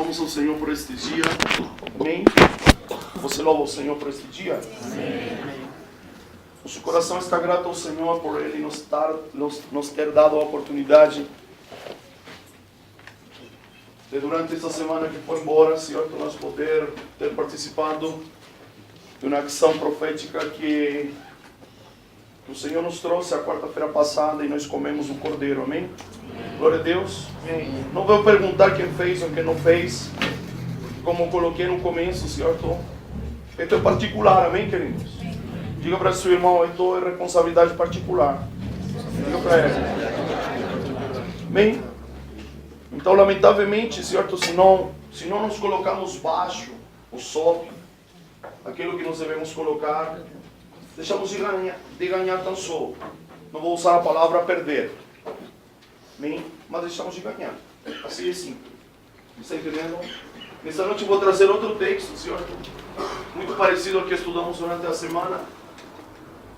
louvamos ao Senhor por este dia. Amém? Você louva o Senhor por este dia? Amém. Nosso coração está grato ao Senhor por Ele nos ter dado a oportunidade de, durante esta semana que foi embora, Senhor, nós poder ter participado de uma ação profética que o Senhor nos trouxe a quarta-feira passada e nós comemos o cordeiro, amém? Glória a Deus. Amém. Não vou perguntar quem fez ou quem não fez, como coloquei no começo, certo? Isso é particular, amém, queridos? Diga para seu irmão, isso é responsabilidade particular. Diga para ele. Amém? Então, lamentavelmente, certo? Se não nos colocamos baixo, o sobe, aquilo que nós devemos colocar, deixamos de ganhar tão só. Não vou usar a palavra perder. Amém? Mas deixamos de ganhar. Assim é simples. Está entendendo? Nessa noite eu vou trazer outro texto, certo? Muito parecido ao que estudamos durante a semana.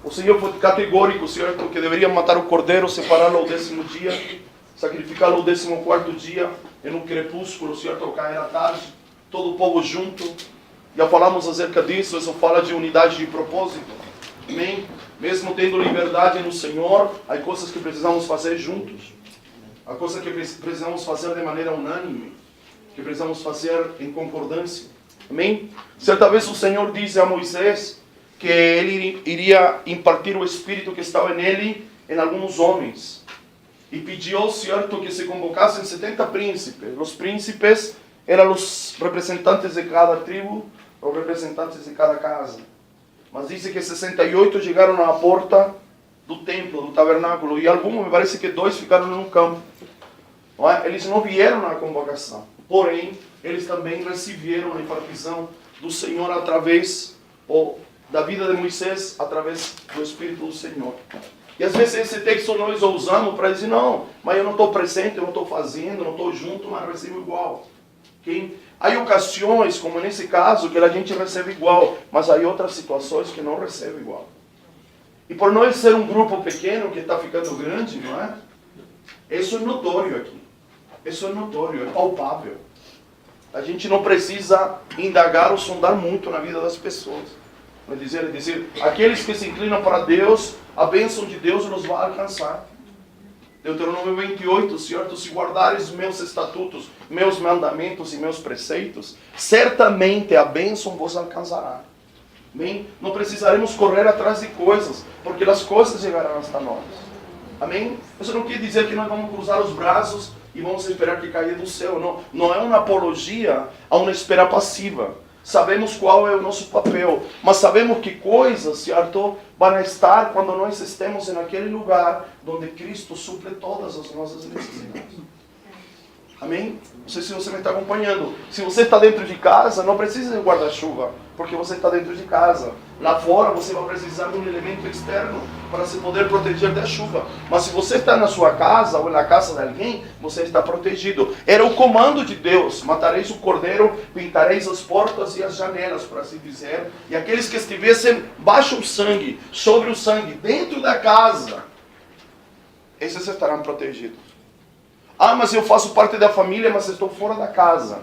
O Senhor foi categórico, certo? Que deveria matar o cordeiro, separá-lo ao 10º dia, sacrificá-lo ao 14º dia, em um crepúsculo, certo? Ao cair à tarde, todo o povo junto. Já falamos acerca disso, isso fala de unidade de propósito. Amém? Mesmo tendo liberdade no Senhor, há coisas que precisamos fazer juntos. Há coisas que precisamos fazer de maneira unânime. Que precisamos fazer em concordância. Amém? Certa vez o Senhor disse a Moisés que ele iria impartir o Espírito que estava nele em alguns homens. E pediu, certo, que se convocassem 70 príncipes. Os príncipes eram os representantes de cada tribo, os representantes de cada casa. Mas diz que 68 chegaram à porta do templo, do tabernáculo, e alguns, me parece que 2 ficaram no campo. Não é? Eles não vieram na convocação, porém, eles também receberam a impartição do Senhor através da vida de Moisés, através do Espírito do Senhor. E às vezes esse texto nós o usamos para dizer, não, mas eu não estou presente, eu não estou fazendo, não estou junto, mas recebo igual. Okay? Há ocasiões, como nesse caso, que a gente recebe igual, mas há outras situações que não recebe igual. E por nós ser um grupo pequeno que está ficando grande, não é? Isso é notório aqui. Isso é notório, é palpável. A gente não precisa indagar ou sondar muito na vida das pessoas. É dizer, aqueles que se inclinam para Deus, a bênção de Deus nos vai alcançar. Deuteronômio 28, certo? Se guardares meus estatutos, meus mandamentos e meus preceitos, certamente a bênção vos alcançará. Amém? Não precisaremos correr atrás de coisas, porque as coisas chegarão hasta nós. Amém? Isso não quer dizer que nós vamos cruzar os braços e vamos esperar que caia do céu. Não, não é uma apologia a uma espera passiva. Sabemos qual é o nosso papel, mas sabemos que coisas, certo, vão estar quando nós estemos naquele lugar onde Cristo suple todas as nossas necessidades. Amém? Não sei se você me está acompanhando. Se você está dentro de casa, não precisa de guarda-chuva, porque você está dentro de casa. Lá fora você vai precisar de um elemento externo para se poder proteger da chuva. Mas se você está na sua casa ou na casa de alguém, você está protegido. Era o comando de Deus: matareis o cordeiro, pintareis as portas e as janelas, por assim dizer. E aqueles que estivessem baixo o sangue, sobre o sangue, dentro da casa, esses estarão protegidos. Ah, mas eu faço parte da família, mas estou fora da casa.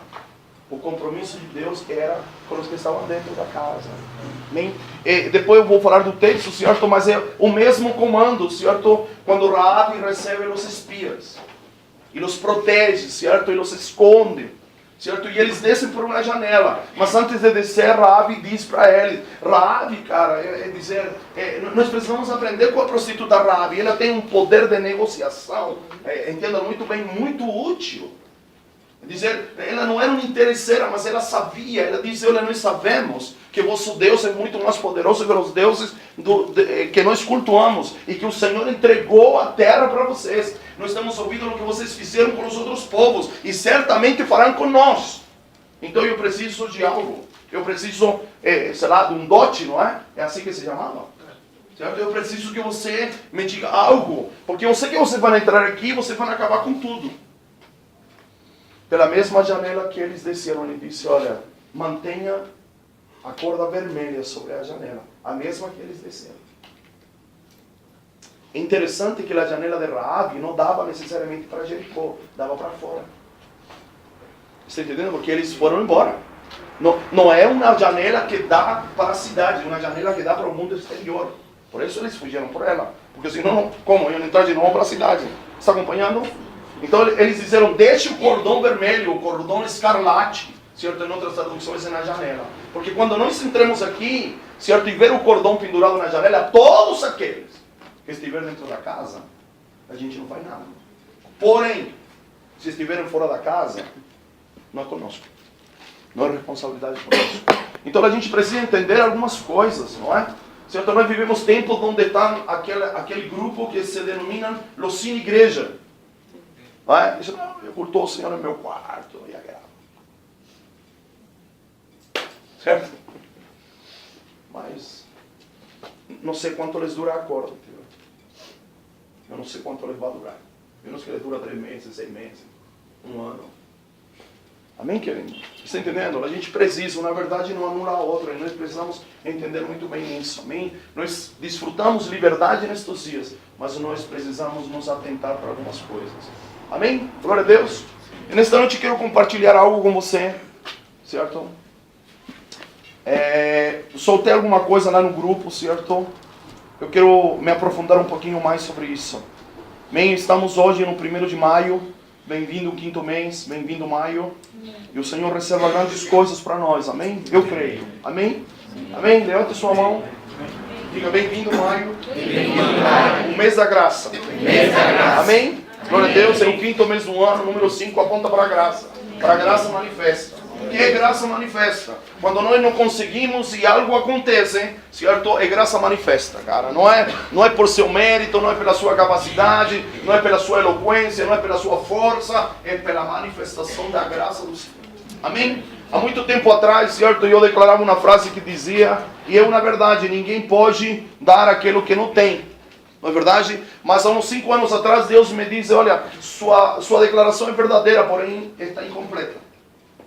O compromisso de Deus era com os que estavam dentro da casa. Amém? E depois eu vou falar do texto, certo? Mas é o mesmo comando, certo? Quando Raabe recebe os espias. E os protege, certo? E os esconde, certo? E eles descem por uma janela. Mas antes de descer, Raabe diz para eles. Raabe, cara, nós precisamos aprender com a prostituta Raabe. Ela tem um poder de negociação. Entenda muito bem, muito útil. Dizer, ela não era uma interesseira, mas ela sabia. Ela diz, olha, nós sabemos que vosso Deus é muito mais poderoso que os deuses que nós cultuamos. E que o Senhor entregou a terra para vocês. Nós estamos ouvindo o que vocês fizeram com os outros povos. E certamente farão com nós. Então eu preciso de algo. Eu preciso, sei lá, de um dote, não é? É assim que se chamava? Certo? Eu preciso que você me diga algo. Porque eu sei que você vai entrar aqui e você vai acabar com tudo. Pela mesma janela que eles desceram, ele disse, olha, mantenha a corda vermelha sobre a janela. A mesma que eles desceram. É interessante que a janela de Raabe não dava necessariamente para Jericó, dava para fora. Está entendendo? Porque eles foram embora. Não é uma janela que dá para a cidade, é uma janela que dá para o mundo exterior. Por isso eles fugiram por ela. Porque senão, como? Iam entrar de novo para a cidade. Está acompanhando? Então eles disseram, deixe o cordão vermelho, o cordão escarlate, certo? Em outras traduções é na janela. Porque quando nós entramos aqui, certo? E ver o cordão pendurado na janela, todos aqueles que estiverem dentro da casa, a gente não faz nada. Porém, se estiverem fora da casa, não é conosco. Não é responsabilidade conosco. Então a gente precisa entender algumas coisas, não é? Certo? Nós vivemos tempos onde está aquele grupo que se denomina los sin igreja. Não é? Diz, não, eu culto o Senhor no meu quarto e agrado. Certo? Mas não sei quanto lhes dura a corda. Eu não sei quanto lhes vai durar. Eu não sei que lhes dura 3 meses, 6 meses, 1 ano. Amém, querido? Está entendendo? A gente precisa, na verdade, não anula a outra. E nós precisamos entender muito bem isso. Amém? Nós desfrutamos liberdade nestes dias, mas nós precisamos nos atentar para algumas coisas. Amém? Glória a Deus. E nesta noite quero compartilhar algo com você. Certo? Soltei alguma coisa lá no grupo, certo? Eu quero me aprofundar um pouquinho mais sobre isso. Amém? Estamos hoje no 1º de maio. Bem-vindo o 5º mês, bem-vindo maio. E o Senhor reserva grandes coisas para nós, amém? Eu creio, amém? Amém? Levante sua mão. Diga, bem-vindo maio. O mês da graça. Amém? Glória a Deus, é o 5º mês do ano, número 5, aponta para a graça. Para a graça manifesta. O que é graça manifesta? Quando nós não conseguimos e algo acontece, certo? É graça manifesta, cara. Não é por seu mérito, não é pela sua capacidade, não é pela sua eloquência, não é pela sua força, é pela manifestação da graça do Senhor. Amém? Há muito tempo atrás, certo? Eu declarava uma frase que dizia, e é uma verdade, ninguém pode dar aquilo que não tem. Não é verdade? Mas há uns 5 anos atrás, Deus me disse, olha, sua declaração é verdadeira, porém está incompleta.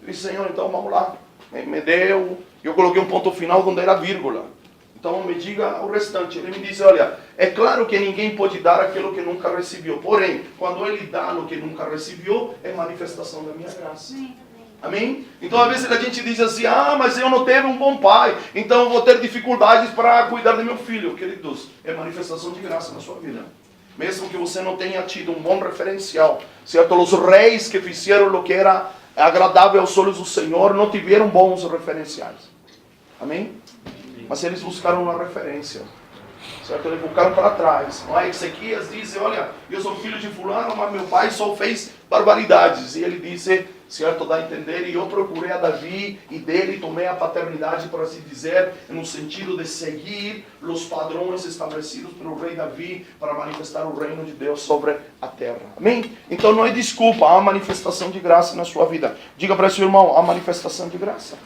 Eu disse, Senhor, então vamos lá. Me deu, eu coloquei um ponto final onde era vírgula. Então me diga o restante. Ele me disse, olha, é claro que ninguém pode dar aquilo que nunca recebeu. Porém, quando ele dá o que nunca recebeu, é manifestação da minha graça. Amém? Então às vezes a gente diz assim, mas eu não tive um bom pai, então eu vou ter dificuldades para cuidar do meu filho. Queridos, é manifestação de graça na sua vida. Mesmo que você não tenha tido um bom referencial, certo? Os reis que fizeram o que era agradável aos olhos do Senhor não tiveram bons referenciais. Amém? Mas eles buscaram uma referência. Certo? Eles buscaram para trás. Ezequias disse, olha, eu sou filho de fulano, mas meu pai só fez barbaridades. E ele disse, certo, dá a entender, e eu procurei a Davi e dele tomei a paternidade, por assim dizer, no sentido de seguir os padrões estabelecidos pelo rei Davi para manifestar o reino de Deus sobre a terra. Amém? Então não é desculpa, há manifestação de graça na sua vida. Diga para seu irmão, há manifestação de graça.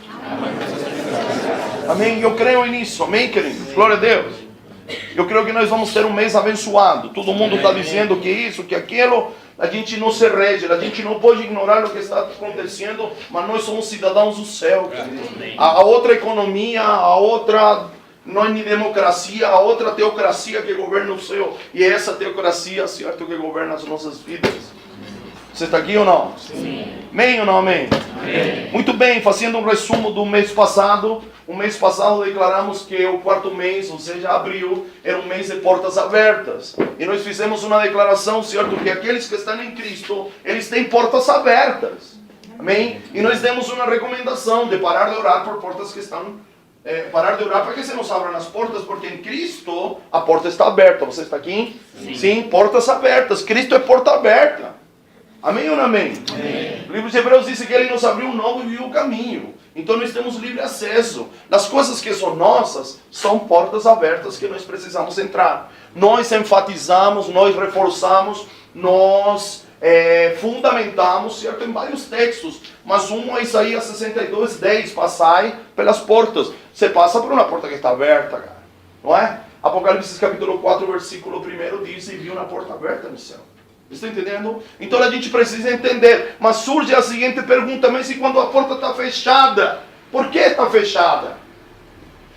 Amém? Eu creio nisso. Amém, queridos? Glória a Deus. Eu creio que nós vamos ter um mês abençoado. Todo mundo está dizendo que isso, que aquilo. A gente não se rege, a gente não pode ignorar o que está acontecendo, mas nós somos cidadãos do céu. A outra economia, a outra não é nem democracia, a outra teocracia que governa o céu. E é essa teocracia, certo, que governa as nossas vidas. Você está aqui ou não? Sim. Amém ou não amém? Amém? Muito bem, fazendo um resumo do mês passado. O mês passado declaramos que o 4º mês, ou seja, abril, era um mês de portas abertas. E nós fizemos uma declaração, certo, que aqueles que estão em Cristo, eles têm portas abertas. Amém? E nós demos uma recomendação de parar de orar por portas que estão... parar de orar para que se nos abram as portas, porque em Cristo a porta está aberta. Você está aqui? Sim, portas abertas. Cristo é porta aberta. Amém ou não amém? Amém? O livro de Hebreus diz que ele nos abriu um novo e viu o caminho. Então nós temos livre acesso. Nas coisas que são nossas, são portas abertas que nós precisamos entrar. Nós enfatizamos, nós reforçamos, nós fundamentamos, certo? Em vários textos. Mas um é Isaías 62:10, passai pelas portas. Você passa por uma porta que está aberta, cara. Não é? Apocalipse capítulo 4, versículo 1 diz, e viu uma porta aberta no céu. Está entendendo? Então a gente precisa entender. Mas surge a seguinte pergunta, mas e quando a porta está fechada? Por que está fechada?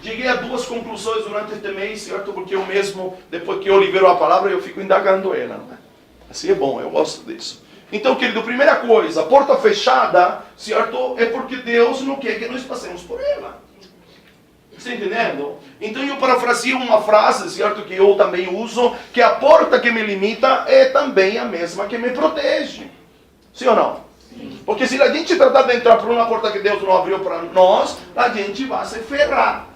Cheguei a 2 conclusões durante este mês, certo? Porque eu mesmo, depois que eu libero a palavra, eu fico indagando ela. Não é? Assim é bom, eu gosto disso. Então, querido, primeira coisa, a porta fechada, certo? É porque Deus não quer que nós passemos por ela. Está entendendo? Então eu parafraseio uma frase, certo, que eu também uso, que a porta que me limita é também a mesma que me protege. Sim ou não? Sim. Porque se a gente tratar de entrar por uma porta que Deus não abriu para nós, a gente vai se ferrar.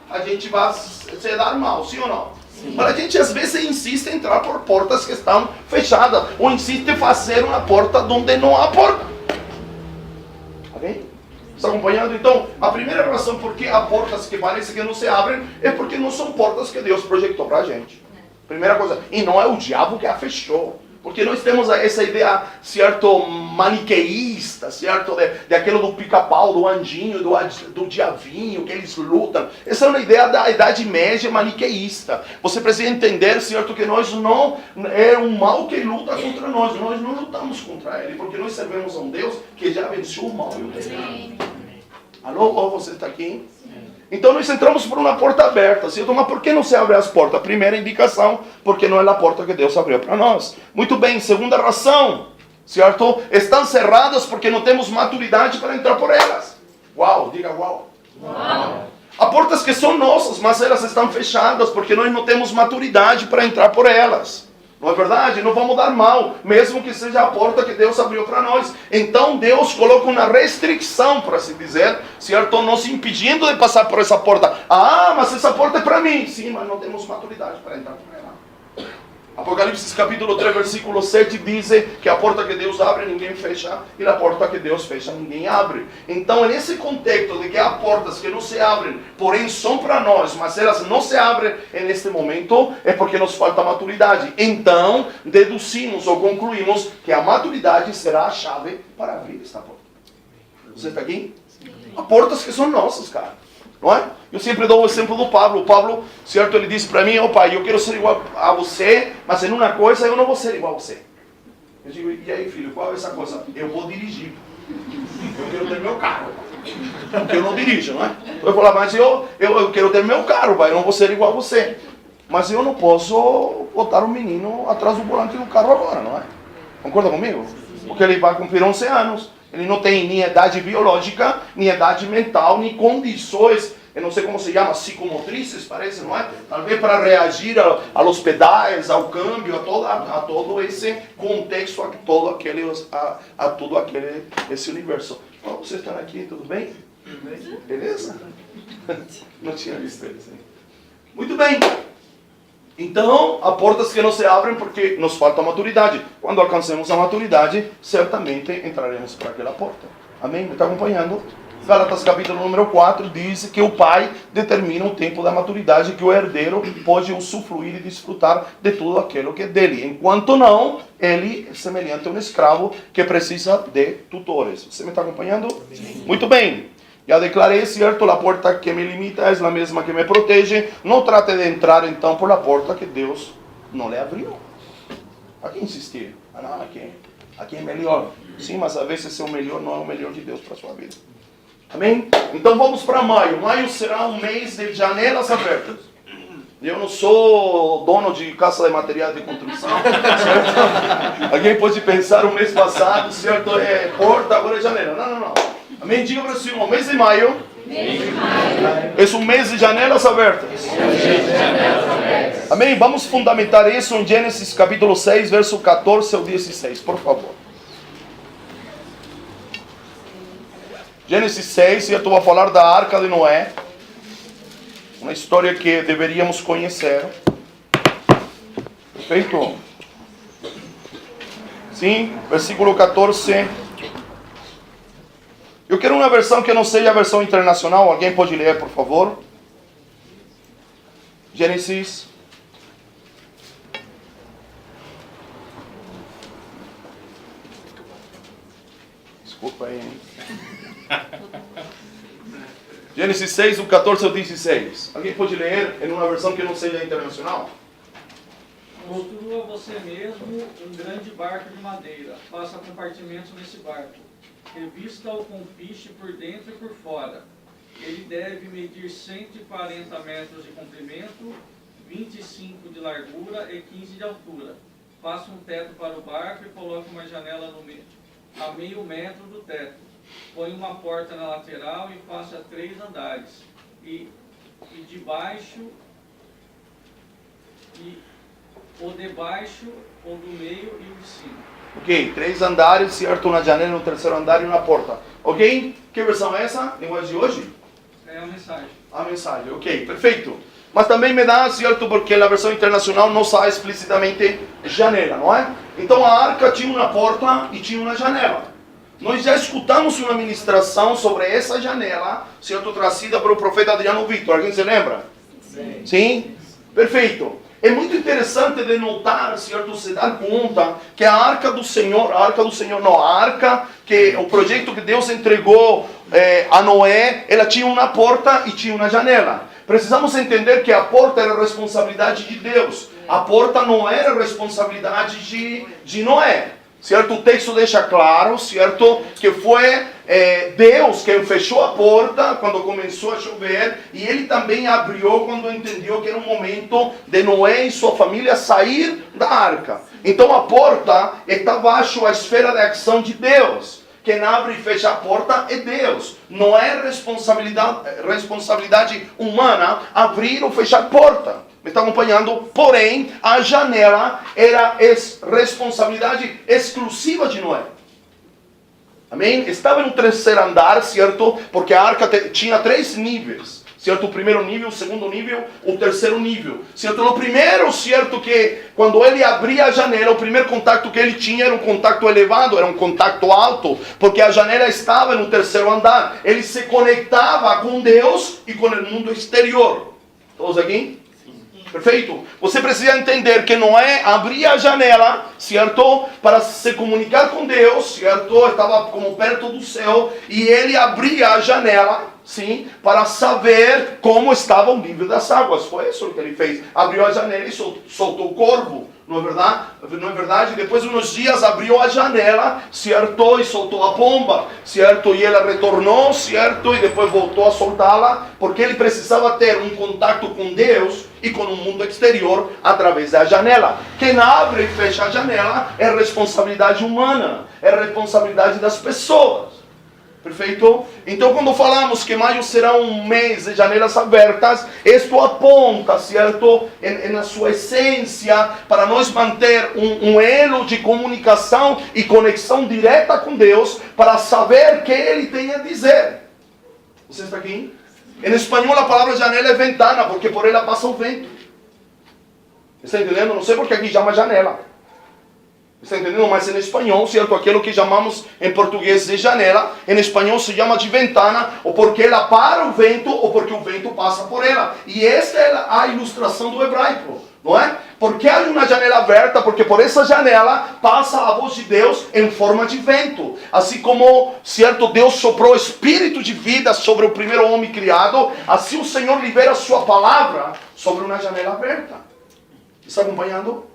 A gente vai se dar mal, sim ou não? Sim. Mas a gente às vezes insiste em entrar por portas que estão fechadas, ou insiste em fazer uma porta onde não há porta. Ok? Está acompanhando? Então, a primeira razão por que há portas que parecem que não se abrem é porque não são portas que Deus projetou para a gente. Primeira coisa. E não é o diabo que a fechou. Porque nós temos essa ideia, certo, maniqueísta, certo, de aquilo do pica-pau, do anjinho, do diavinho, que eles lutam. Essa é uma ideia da Idade Média maniqueísta. Você precisa entender, certo, que nós não, é um mal que luta contra nós. Nós não lutamos contra ele, porque nós servemos a um Deus que já venceu o mal e o pecado. Alô, você está aqui? Então nós entramos por uma porta aberta, certo? Mas por que não se abre as portas? Primeira indicação, porque não é a porta que Deus abriu para nós. Muito bem, segunda razão, certo? Estão cerradas porque não temos maturidade para entrar por elas. Uau, diga uau. Uau. Há portas que são nossas, mas elas estão fechadas porque nós não temos maturidade para entrar por elas. Não é verdade? Não vamos dar mal, mesmo que seja a porta que Deus abriu para nós. Então Deus coloca uma restrição, por assim dizer, certo? Nos impedindo de passar por essa porta. Ah, mas essa porta é para mim. Sim, mas não temos maturidade para entrar por ela. Apocalipse capítulo 3, versículo 7 diz que a porta que Deus abre, ninguém fecha, e a porta que Deus fecha, ninguém abre. Então, é nesse contexto de que há portas que não se abrem, porém são para nós, mas elas não se abrem neste momento, é porque nos falta maturidade. Então, deduzimos ou concluímos que a maturidade será a chave para abrir esta porta. Você está aqui? Há portas que são nossas, cara. Não é? Eu sempre dou o exemplo do Pablo. O Pablo, certo, ele disse para mim: ó pai, eu quero ser igual a você, mas em uma coisa eu não vou ser igual a você. Eu digo: e aí, filho, qual é essa coisa? Eu vou dirigir. Eu quero ter meu carro. Porque eu não dirijo, não é? Eu falo: mas eu quero ter meu carro, pai, eu não vou ser igual a você. Mas eu não posso botar um menino atrás do volante do carro agora, não é? Concorda comigo? Porque ele vai cumprir 11 anos. Ele não tem nem idade biológica, nem idade mental, nem condições, eu não sei como se chama, psicomotrizes, parece, não é? Talvez para reagir aos pedais, ao câmbio, a todo esse contexto, a todo esse universo. Oh, vocês estão aqui, tudo bem? Beleza? Não tinha visto eles aí. Muito bem. Então, há portas que não se abrem porque nos falta maturidade. Quando alcancemos a maturidade, certamente entraremos para aquela porta. Amém? Me está acompanhando? Gálatas capítulo número 4 diz que o pai determina o tempo da maturidade, que o herdeiro pode usufruir e desfrutar de tudo aquilo que é dele. Enquanto não, ele é semelhante a um escravo que precisa de tutores. Você me está acompanhando? Sim. Muito bem. Já declarei, certo, a porta que me limita é a mesma que me protege. Não trate de entrar então por a porta que Deus não lhe abriu. Aqui insistir. Ah, não, aqui é melhor. Sim, mas às vezes o melhor não é o melhor de Deus para a sua vida. Amém? Então vamos para maio. Maio será um mês de janelas abertas. Eu não sou dono de casa de material de construção, certo? Alguém pode pensar o mês passado, certo, é porta, agora é janela. Não. Amém? Diga para o Senhor, o mês de maio é um mês de janelas abertas. Amém? Vamos fundamentar isso em Gênesis capítulo 6, verso 14 ao 16, por favor. Gênesis 6, eu vou falar da Arca de Noé. Uma história que deveríamos conhecer. Perfeito? Sim, versículo 14. Eu quero uma versão que não seja a versão internacional. Alguém pode ler, por favor? Gênesis. Desculpa aí, hein? Gênesis 6, do 14 ao 16. Alguém pode ler em uma versão que não seja internacional? Construa você mesmo um grande barco de madeira. Faça compartimentos nesse barco. Revista-o com piche por dentro e por fora. Ele deve medir 140 metros de comprimento, 25 de largura e 15 de altura. faça um teto para o barco e coloque uma janela a meio metro do teto. Põe uma porta na lateral e faça 3 andares. E de baixo, o de baixo, o do meio e o de cima. Ok, 3 andares, certo? Uma janela no terceiro andar e uma porta. Ok? Que versão é essa? Linguagem de hoje? É a mensagem. A mensagem, ok, perfeito. Mas também me dá, certo? Porque a versão internacional não sai explicitamente janela, não é? Então a arca tinha uma porta e tinha uma janela. Nós já escutamos uma ministração sobre essa janela, certo? Trazida pelo profeta Adriano Victor. Alguém se lembra? Sim. Sim? Perfeito. É muito interessante de notar, certo? Se dar conta que a arca do Senhor não, a arca que o projeto que Deus entregou a Noé, ela tinha uma porta e tinha uma janela. Precisamos entender que a porta era responsabilidade de Deus. A porta não era responsabilidade de Noé. Certo? O texto deixa claro, certo? Que foi Deus quem fechou a porta quando começou a chover. E ele também abriu quando entendeu que era o momento de Noé e sua família sair da arca. Então a porta está baixo a esfera de ação de Deus. Quem abre e fecha a porta é Deus. Não é responsabilidade humana abrir ou fechar a porta. Me está acompanhando? Porém, a janela era responsabilidade exclusiva de Noé. Amém? Estava no terceiro andar, certo? Porque a arca tinha 3 níveis. Certo? O primeiro nível, o segundo nível, o terceiro nível. Certo? No primeiro, certo, que quando ele abria a janela, o primeiro contato que ele tinha era um contato elevado, era um contato alto, porque a janela estava no terceiro andar. Ele se conectava com Deus e com o mundo exterior. Todos aqui? Perfeito? Você precisa entender que Noé abria a janela, certo? Para se comunicar com Deus, certo? Estava como perto do céu. E ele abria a janela, sim, para saber como estava o nível das águas. Foi isso que ele fez. Abriu a janela e soltou o corvo. Não é verdade? Não é verdade? Depois de uns dias abriu a janela, certo? E soltou a pomba, certo? E ela retornou, certo? E depois voltou a soltá-la, porque ele precisava ter um contato com Deus e com o mundo exterior através da janela. Quem abre e fecha a janela é responsabilidade humana, é responsabilidade das pessoas. Perfeito? Então quando falamos que maio será um mês de janelas abertas, isto aponta, certo? Na sua essência, para nós manter um elo de comunicação e conexão direta com Deus, para saber o que Ele tem a dizer. Você está aqui? Em espanhol a palavra janela é ventana, porque por ela passa o vento. Está entendendo? Não sei porque aqui chama janela. Está entendendo? Mas em espanhol, certo? Aquilo que chamamos em português de janela, em espanhol se chama de ventana, ou porque ela para o vento, ou porque o vento passa por ela. E esta é a ilustração do hebraico, não é? Porque há uma janela aberta, porque por essa janela passa a voz de Deus em forma de vento. Assim como, certo, Deus soprou espírito de vida sobre o primeiro homem criado, assim o Senhor libera a sua palavra sobre uma janela aberta. Está acompanhando?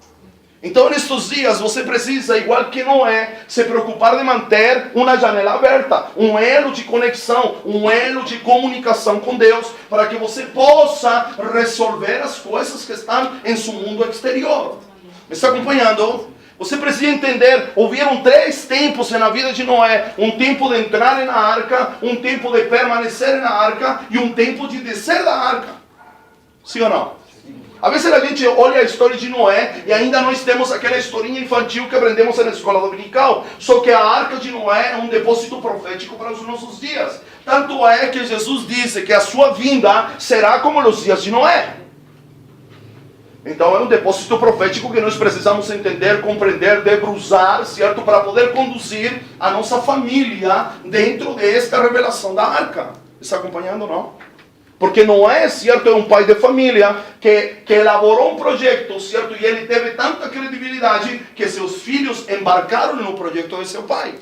Então, nestes dias, você precisa, igual que Noé, se preocupar de manter uma janela aberta, um elo de conexão, um elo de comunicação com Deus, para que você possa resolver as coisas que estão em seu mundo exterior. Me está acompanhando? Você precisa entender, houveram 3 tempos na vida de Noé: um tempo de entrar na arca, um tempo de permanecer na arca e um tempo de descer da arca. Sim ou não? Às vezes a gente olha a história de Noé e ainda nós temos aquela historinha infantil que aprendemos na escola dominical. Só que a arca de Noé é um depósito profético para os nossos dias. Tanto é que Jesus disse que a sua vinda será como nos dias de Noé. Então é um depósito profético que nós precisamos entender, compreender, debruçar, certo? Para poder conduzir a nossa família dentro desta revelação da arca. Está acompanhando ou não? Porque Noé, certo, é um pai de família que elaborou um projeto, certo? E ele teve tanta credibilidade que seus filhos embarcaram no projeto de seu pai.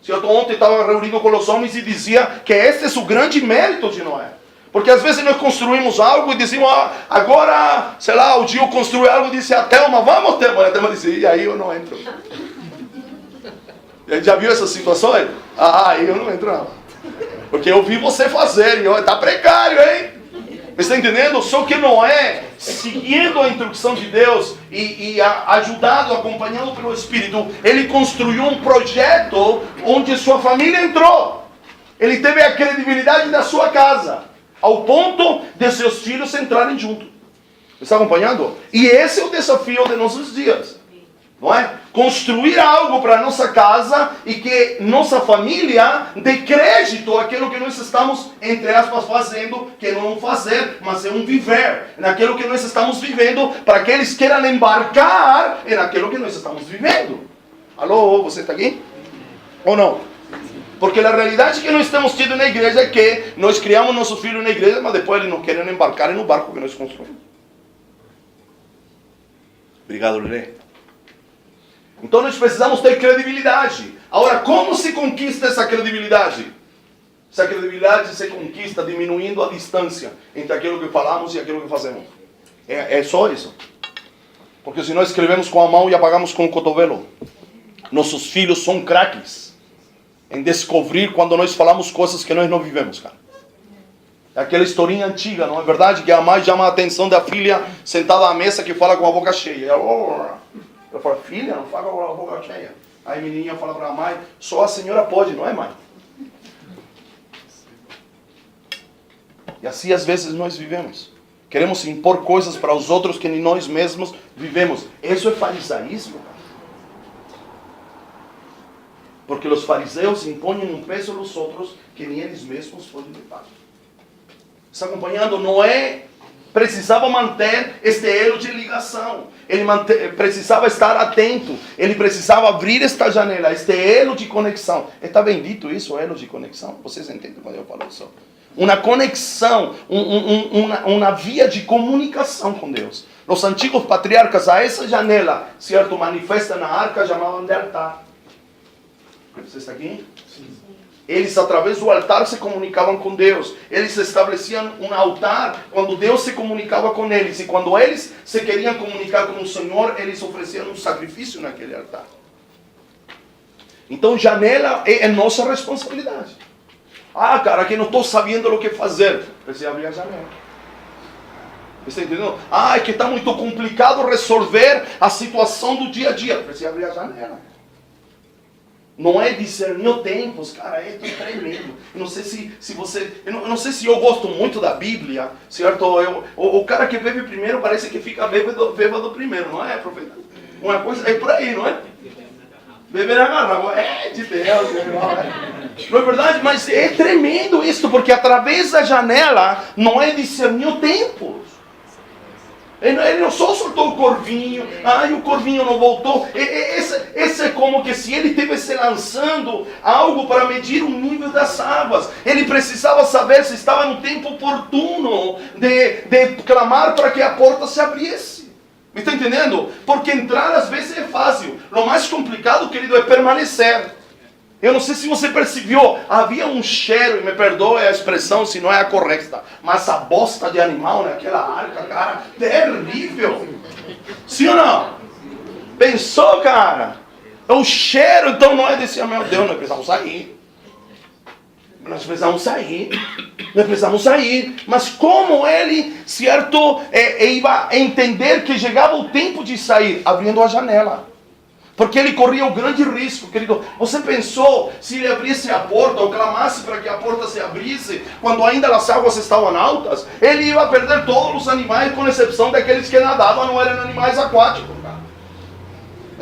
Certo? Ontem estava reunido com os homens e dizia que este é o grande mérito de Noé. Porque às vezes nós construímos algo e dizemos, agora, sei lá, o Gil construiu algo e disse, a Thelma, vamos, Thelma. A Thelma disse, e aí eu não entro. Já viu essa situação? Aí eu não entro não. Porque eu vi você fazer, e está precário, hein? Está entendendo? Só que Noé, seguindo a instrução de Deus e ajudado, acompanhado pelo Espírito, ele construiu um projeto onde sua família entrou. Ele teve a credibilidade da sua casa, ao ponto de seus filhos entrarem junto. Está acompanhando? E esse é o desafio de nossos dias. Não é? Construir algo para nossa casa e que nossa família dê crédito àquilo que nós estamos, entre aspas, fazendo, que não fazer, mas é um viver, naquilo que nós estamos vivendo, para que eles queiram embarcar naquilo que nós estamos vivendo. Alô, você está aqui? Ou não? Porque a realidade que nós temos tido na igreja é que nós criamos nossos filhos na igreja, mas depois eles não querem embarcar no barco que nós construímos. Obrigado, Lelê. Então nós precisamos ter credibilidade. Agora, como se conquista essa credibilidade? Essa credibilidade se conquista diminuindo a distância entre aquilo que falamos e aquilo que fazemos. É só isso. Porque se nós escrevemos com a mão e apagamos com o cotovelo, nossos filhos são craques em descobrir quando nós falamos coisas que nós não vivemos, cara. É aquela historinha antiga, não é verdade? Que a mãe chama a atenção da filha sentada à mesa que fala com a boca cheia. Ela fala, filha, não fala com a boca cheia. Aí a menininha fala para a mãe, só a senhora pode, não é, mãe? E assim às vezes nós vivemos. Queremos impor coisas para os outros que nem nós mesmos vivemos. Isso é farisaísmo, cara. Porque os fariseus impõem um peso nos outros que nem eles mesmos podem levar. Está acompanhando? Noé precisava manter este elo de ligação. Ele precisava estar atento. Ele precisava abrir esta janela, este elo de conexão. Está bem dito isso, elo de conexão? Vocês entendem quando eu falo isso? Uma conexão, uma via de comunicação com Deus. Os antigos patriarcas, a essa janela, certo, manifesta na arca, chamavam de altar. Você está aqui? Sim. Eles, através do altar, se comunicavam com Deus. Eles estabeleciam um altar quando Deus se comunicava com eles. E quando eles se queriam comunicar com o Senhor, eles ofereciam um sacrifício naquele altar. Então, janela é nossa responsabilidade. Ah, cara, que não estou sabendo o que fazer. Precisa abrir a janela. Você entendeu? Ah, é que está muito complicado resolver a situação do dia a dia. Precisa abrir a janela. Não é discernir tempos, cara, é tremendo. Eu não sei se você... Eu não sei se eu gosto muito da Bíblia, certo? O cara que bebe primeiro parece que fica bêbado primeiro, não é, profeta? Uma coisa é por aí, não é? Beber na garrafa, é de Deus, irmão. Não é verdade? Mas é tremendo isso, porque através da janela não é discernir o tempo. Ele não só soltou o corvinho, e o corvinho não voltou. Esse é como que se ele estivesse lançando algo para medir o nível das águas. Ele precisava saber se estava no tempo oportuno de clamar para que a porta se abrisse. Me está entendendo? Porque entrar às vezes é fácil. O mais complicado, querido, é permanecer. Eu não sei se você percebeu, havia um cheiro, e me perdoe a expressão se não é a correta, mas a bosta de animal naquela arca, cara, terrível. Sim ou não? Pensou, cara? O cheiro, então não é desse, meu Deus, nós precisamos sair. Nós precisamos sair. Mas como ele, certo, ia entender que chegava o tempo de sair, abrindo a janela. Porque ele corria o grande risco, querido. Você pensou, se ele abrisse a porta, ou clamasse para que a porta se abrisse, quando ainda as águas estavam altas, ele ia perder todos os animais, com exceção daqueles que nadavam, não eram animais aquáticos, cara.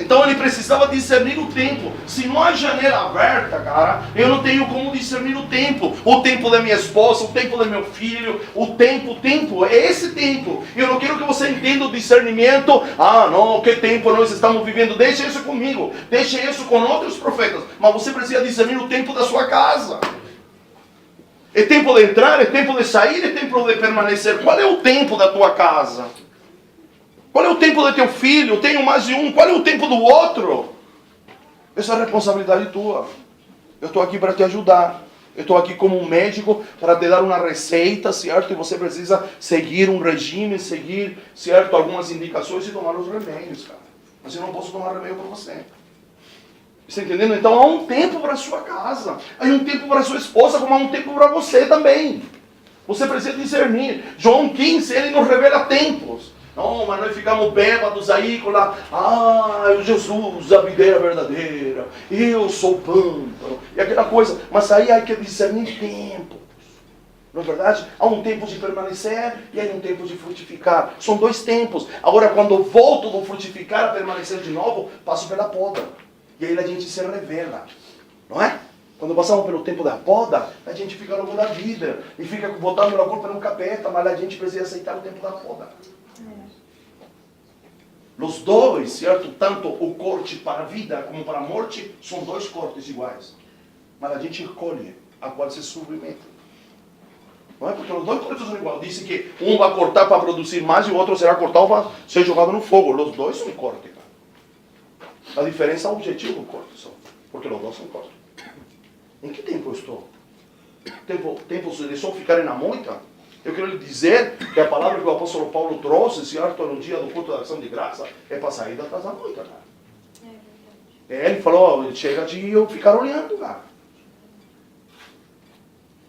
Então ele precisava discernir o tempo. Se não há janela aberta, cara, eu não tenho como discernir o tempo. O tempo da minha esposa, o tempo do meu filho, o tempo, é esse tempo. Eu não quero que você entenda o discernimento. Ah, não, que tempo nós estamos vivendo. Deixa isso comigo, deixa isso com outros profetas. Mas você precisa discernir o tempo da sua casa. É tempo de entrar, é tempo de sair, é tempo de permanecer. Qual é o tempo da tua casa? Qual é o tempo do teu filho? Eu tenho mais de um. Qual é o tempo do outro? Essa é a responsabilidade tua. Eu estou aqui para te ajudar. Eu estou aqui como um médico para te dar uma receita, certo? E você precisa seguir um regime, seguir, certo, algumas indicações e tomar os remédios, cara. Mas eu não posso tomar remédio para você. Está entendendo? Então há um tempo para a sua casa. Há um tempo para a sua esposa, como há um tempo para você também. Você precisa discernir. João 15, ele nos revela tempos. Não, mas nós ficamos bêbados aí com lá. Jesus, a videira verdadeira. Eu sou o pântano. E aquela coisa. Mas aí há que discernir tempos. Não é verdade? Há um tempo de permanecer e aí um tempo de frutificar. São dois tempos. Agora, quando eu volto do frutificar a permanecer de novo, passo pela poda. E aí a gente se revela. Não é? Quando passamos pelo tempo da poda, a gente fica logo da vida. E fica botando a culpa no capeta, mas a gente precisa aceitar o tempo da poda. Os dois, certo? Tanto o corte para a vida como para a morte, são dois cortes iguais. Mas a gente escolhe a qual se submete. Não é? Porque os dois cortes são iguais. Disse que um vai cortar para produzir mais e o outro será cortado para ser jogado no fogo. Os dois são cortes. A diferença é o objetivo do corte só. Porque os dois são cortes. Em que tempo eu estou? Tempo de só ficar na moita? Eu quero lhe dizer que a palavra que o apóstolo Paulo trouxe, certo, no dia do culto da ação de graça, é para sair da casa da moita, cara. Ele falou, chega de eu ficar olhando, cara.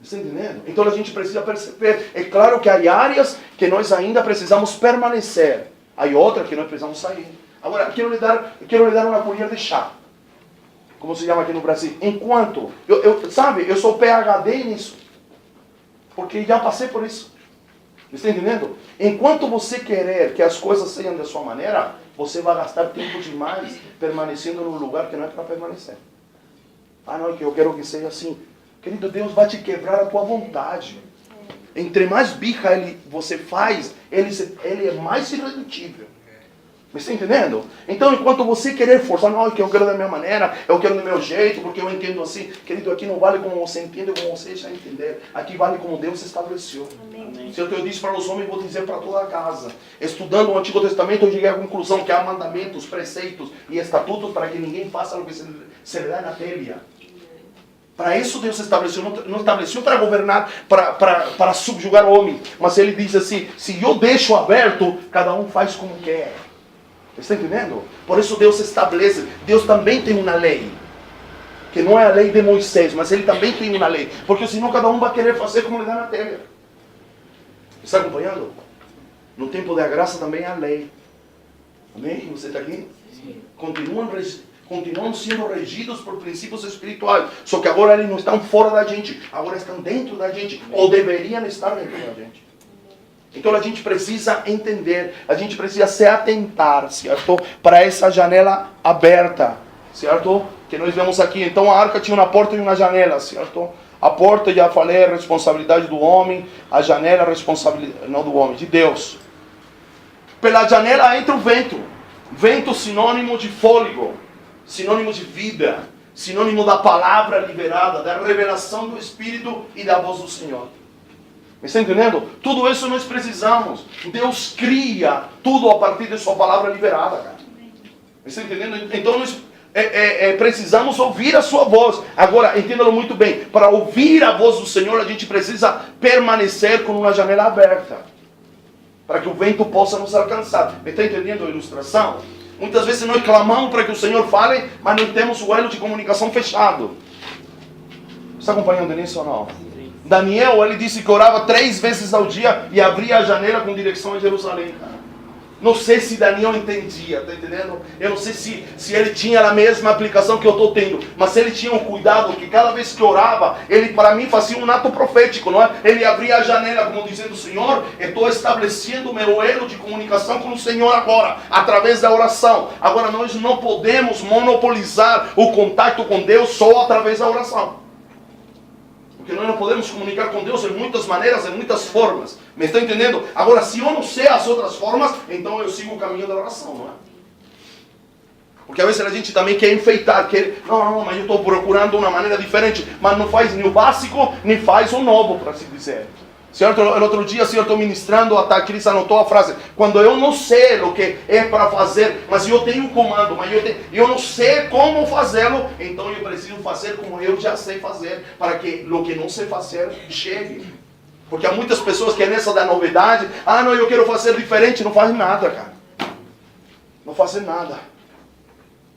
Está entendendo? Então a gente precisa perceber. É claro que há áreas que nós ainda precisamos permanecer. Há outras que nós precisamos sair. Agora, quero lhe dar uma colher de chá. Como se chama aqui no Brasil. Enquanto, sabe, eu sou PhD nisso. Porque já passei por isso. Está entendendo? Enquanto você querer que as coisas sejam da sua maneira, você vai gastar tempo demais permanecendo num lugar que não é para permanecer. Não, que eu quero que seja assim. Querido, Deus vai te quebrar a tua vontade. Entre mais birra você faz, ele é mais irredutível. Me está entendendo? Então, enquanto você querer forçar, não, que eu quero da minha maneira, eu quero do meu jeito, porque eu entendo assim. Querido, aqui não vale como você entende, como você já entender. Aqui vale como Deus estabeleceu. Amém. Se eu disse para os homens, vou dizer para toda a casa. Estudando o Antigo Testamento, eu cheguei à conclusão que há mandamentos, preceitos e estatutos para que ninguém faça o que se lhe dá na telha. Para isso Deus estabeleceu, não estabeleceu para governar, para subjugar o homem. Mas ele diz assim, se eu deixo aberto, cada um faz como quer. Está entendendo? Por isso Deus estabelece. Deus também tem uma lei. Que não é a lei de Moisés, mas ele também tem uma lei. Porque senão cada um vai querer fazer como lhe dá na telha. Está acompanhando? No tempo da graça também há lei. Amém? Você está aqui? Sim. Continuam sendo regidos por princípios espirituais. Só que agora eles não estão fora da gente. Agora estão dentro da gente. Ou deveriam estar dentro da gente. Então a gente precisa entender, a gente precisa se atentar, certo? Para essa janela aberta, certo? Que nós vemos aqui. Então a arca tinha uma porta e uma janela, certo? A porta, já falei, é a responsabilidade do homem. A janela é a responsabilidade, não do homem, de Deus. Pela janela entra o vento. Vento sinônimo de fôlego, sinônimo de vida, sinônimo da palavra liberada, da revelação do Espírito e da voz do Senhor. Me está entendendo? Tudo isso nós precisamos. Deus cria tudo a partir de sua palavra liberada, cara. Me está entendendo? Então nós precisamos ouvir a sua voz. Agora, entenda-lo muito bem. Para ouvir a voz do Senhor, a gente precisa permanecer com uma janela aberta. Para que o vento possa nos alcançar. Me está entendendo a ilustração? Muitas vezes nós clamamos para que o Senhor fale, mas não temos o elo de comunicação fechado. Está acompanhando nisso ou não? Daniel, ele disse que orava 3 vezes ao dia e abria a janela com direção a Jerusalém, cara. Não sei se Daniel entendia, tá entendendo? Eu não sei se ele tinha a mesma aplicação que eu estou tendo, mas ele tinha um cuidado que cada vez que orava, ele para mim fazia um ato profético, não é? Ele abria a janela como dizendo, Senhor, eu estou estabelecendo o meu elo de comunicação com o Senhor agora, através da oração. Agora nós não podemos monopolizar o contato com Deus só através da oração. Porque nós não podemos comunicar com Deus em muitas maneiras, em muitas formas. Me está entendendo? Agora, se eu não sei as outras formas, então eu sigo o caminho da oração, não é? Porque às vezes a gente também quer enfeitar, mas eu estou procurando uma maneira diferente. Mas não faz nem o básico, nem faz o novo, para assim dizer. Certo? O outro dia, eu estou ministrando, a Cris anotou a frase, quando eu não sei o que é para fazer, mas eu tenho um comando, mas eu não sei como fazê-lo, então eu preciso fazer como eu já sei fazer, para que o que não sei fazer chegue. Porque há muitas pessoas que é nessa da novidade, não, eu quero fazer diferente, não fazem nada, cara. Não fazem nada.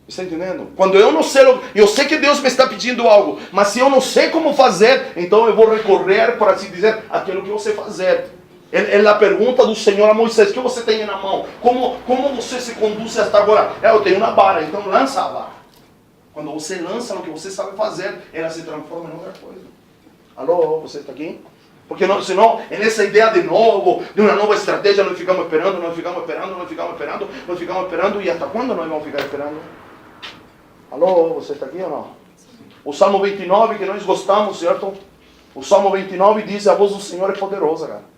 Está entendendo? Quando eu não sei, eu sei que Deus me está pedindo algo, mas se eu não sei como fazer, então eu vou recorrer, por assim dizer, aquilo que eu sei fazer. É a pergunta do Senhor a Moisés: o que você tem na mão? Como você se conduz até agora? Eu tenho uma vara, então lança a vara. Quando você lança o que você sabe fazer, ela se transforma em outra coisa. Alô, você está aqui? Porque senão, nessa ideia de novo, de uma nova estratégia, nós ficamos esperando, e até quando nós vamos ficar esperando? Alô, você está aqui ou não? O Salmo 29 que nós gostamos, certo? O Salmo 29 diz: a voz do Senhor é poderosa, cara.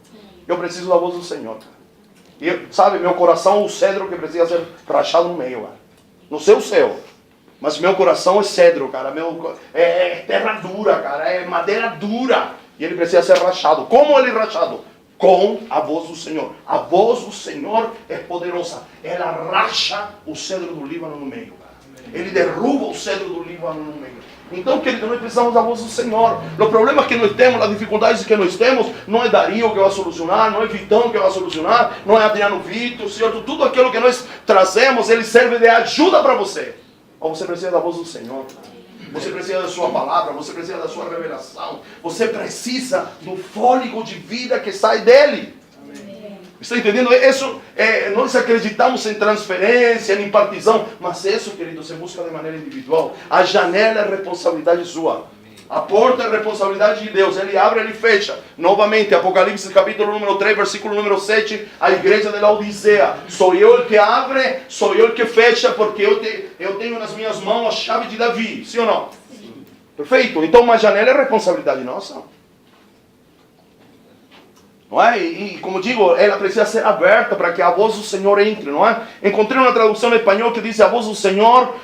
Eu preciso da voz do Senhor, cara. E, sabe, meu coração é o cedro que precisa ser rachado no meio, cara. Não sei o céu, mas meu coração é cedro, cara. É terra dura, cara. É madeira dura. E ele precisa ser rachado. Como ele é rachado? Com a voz do Senhor. A voz do Senhor é poderosa. Ela racha o cedro do Líbano no meio, cara. Ele derruba o cedro do Líbano no meio. Então, querido, nós precisamos da voz do Senhor. O problema que nós temos, as dificuldades que nós temos, não é Dario que vai solucionar, não é Vitão que vai solucionar, não é Adriano Vitor, certo? Tudo aquilo que nós trazemos, ele serve de ajuda para você. Mas você precisa da voz do Senhor. Você precisa da sua palavra, você precisa da sua revelação. Você precisa do fôlego de vida que sai dele. Está entendendo? Isso, nós acreditamos em transferência, em impartição, mas isso, querido, se busca de maneira individual. A janela é responsabilidade sua. A porta é responsabilidade de Deus. Ele abre, ele fecha. Novamente, Apocalipse capítulo número 3, versículo número 7, a igreja de Laodiceia. Sou eu o que abre, sou eu o que fecha, porque eu tenho nas minhas mãos a chave de Davi. Sim ou não? Sim. Perfeito. Então uma janela é responsabilidade nossa. Não é? E como digo, ela precisa ser aberta para que a voz do Senhor entre, não é? Encontrei uma tradução em espanhol que diz: a voz do Senhor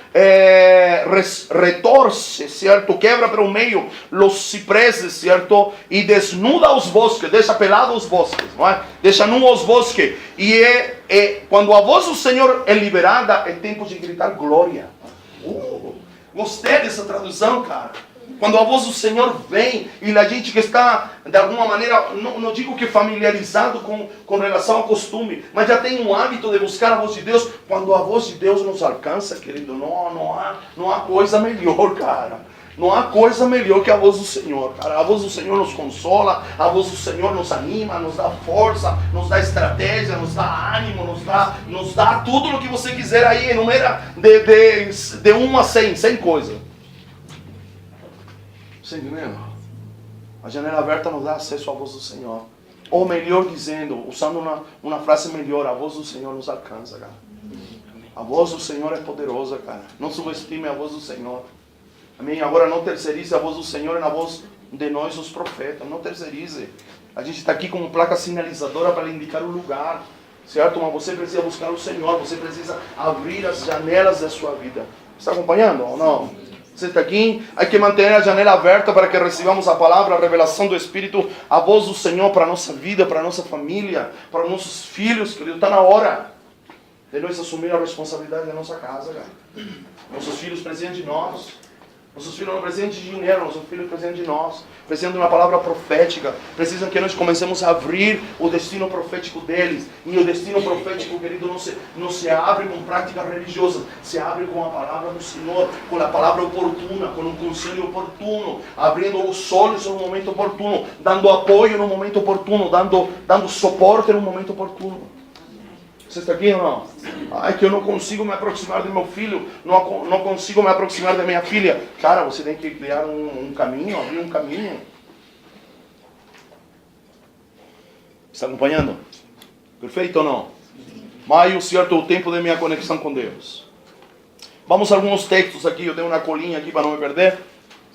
retorce, certo? Quebra pelo meio os cipreses, certo? E desnuda os bosques, deixa pelado os bosques, não é? Deixa nu os bosques. E quando a voz do Senhor é liberada, é tempo de gritar glória. Gostei dessa tradução, cara. Quando a voz do Senhor vem e a gente que está, de alguma maneira, não digo que familiarizado com relação ao costume, mas já tem um hábito de buscar a voz de Deus, quando a voz de Deus nos alcança, querido, não há coisa melhor, cara. Não há coisa melhor que a voz do Senhor, cara. A voz do Senhor nos consola, a voz do Senhor nos anima, nos dá força, nos dá estratégia, nos dá ânimo, nos dá tudo o que você quiser aí, enumera de 1 a 100 coisas. Você entendeu? A janela aberta nos dá acesso à voz do Senhor. Ou melhor dizendo, usando uma frase melhor, a voz do Senhor nos alcança, cara. A voz do Senhor é poderosa, cara. Não subestime a voz do Senhor. Amém? Agora não terceirize a voz do Senhor na voz de nós, os profetas. Não terceirize. A gente está aqui como placa sinalizadora para indicar o lugar. Certo? Mas você precisa buscar o Senhor. Você precisa abrir as janelas da sua vida. Está acompanhando ou não? Você está aqui, há que manter a janela aberta para que recebamos a palavra, a revelação do Espírito, a voz do Senhor para a nossa vida, para a nossa família, para os nossos filhos, querido. Está na hora de nós assumir a responsabilidade da nossa casa, cara. Nossos filhos precisam de nós. Nossos filhos não precisam de dinheiro, nossos filhos precisam de nós. Precisam de uma palavra profética. Precisam que nós comecemos a abrir o destino profético deles. E o destino profético, querido, não se abre com prática religiosa. Se abre com a palavra do Senhor, com a palavra oportuna, com um conselho oportuno. Abrindo os olhos no momento oportuno. Dando apoio no momento oportuno. Dando suporte no momento oportuno. Você está aqui ou não? Ai, que eu não consigo me aproximar do meu filho, não consigo me aproximar da minha filha. Cara, você tem que criar um caminho, abrir um caminho. Está acompanhando? Perfeito ou não? Maio, certo, o tempo da minha conexão com Deus. Vamos a alguns textos aqui, eu tenho uma colinha aqui para não me perder.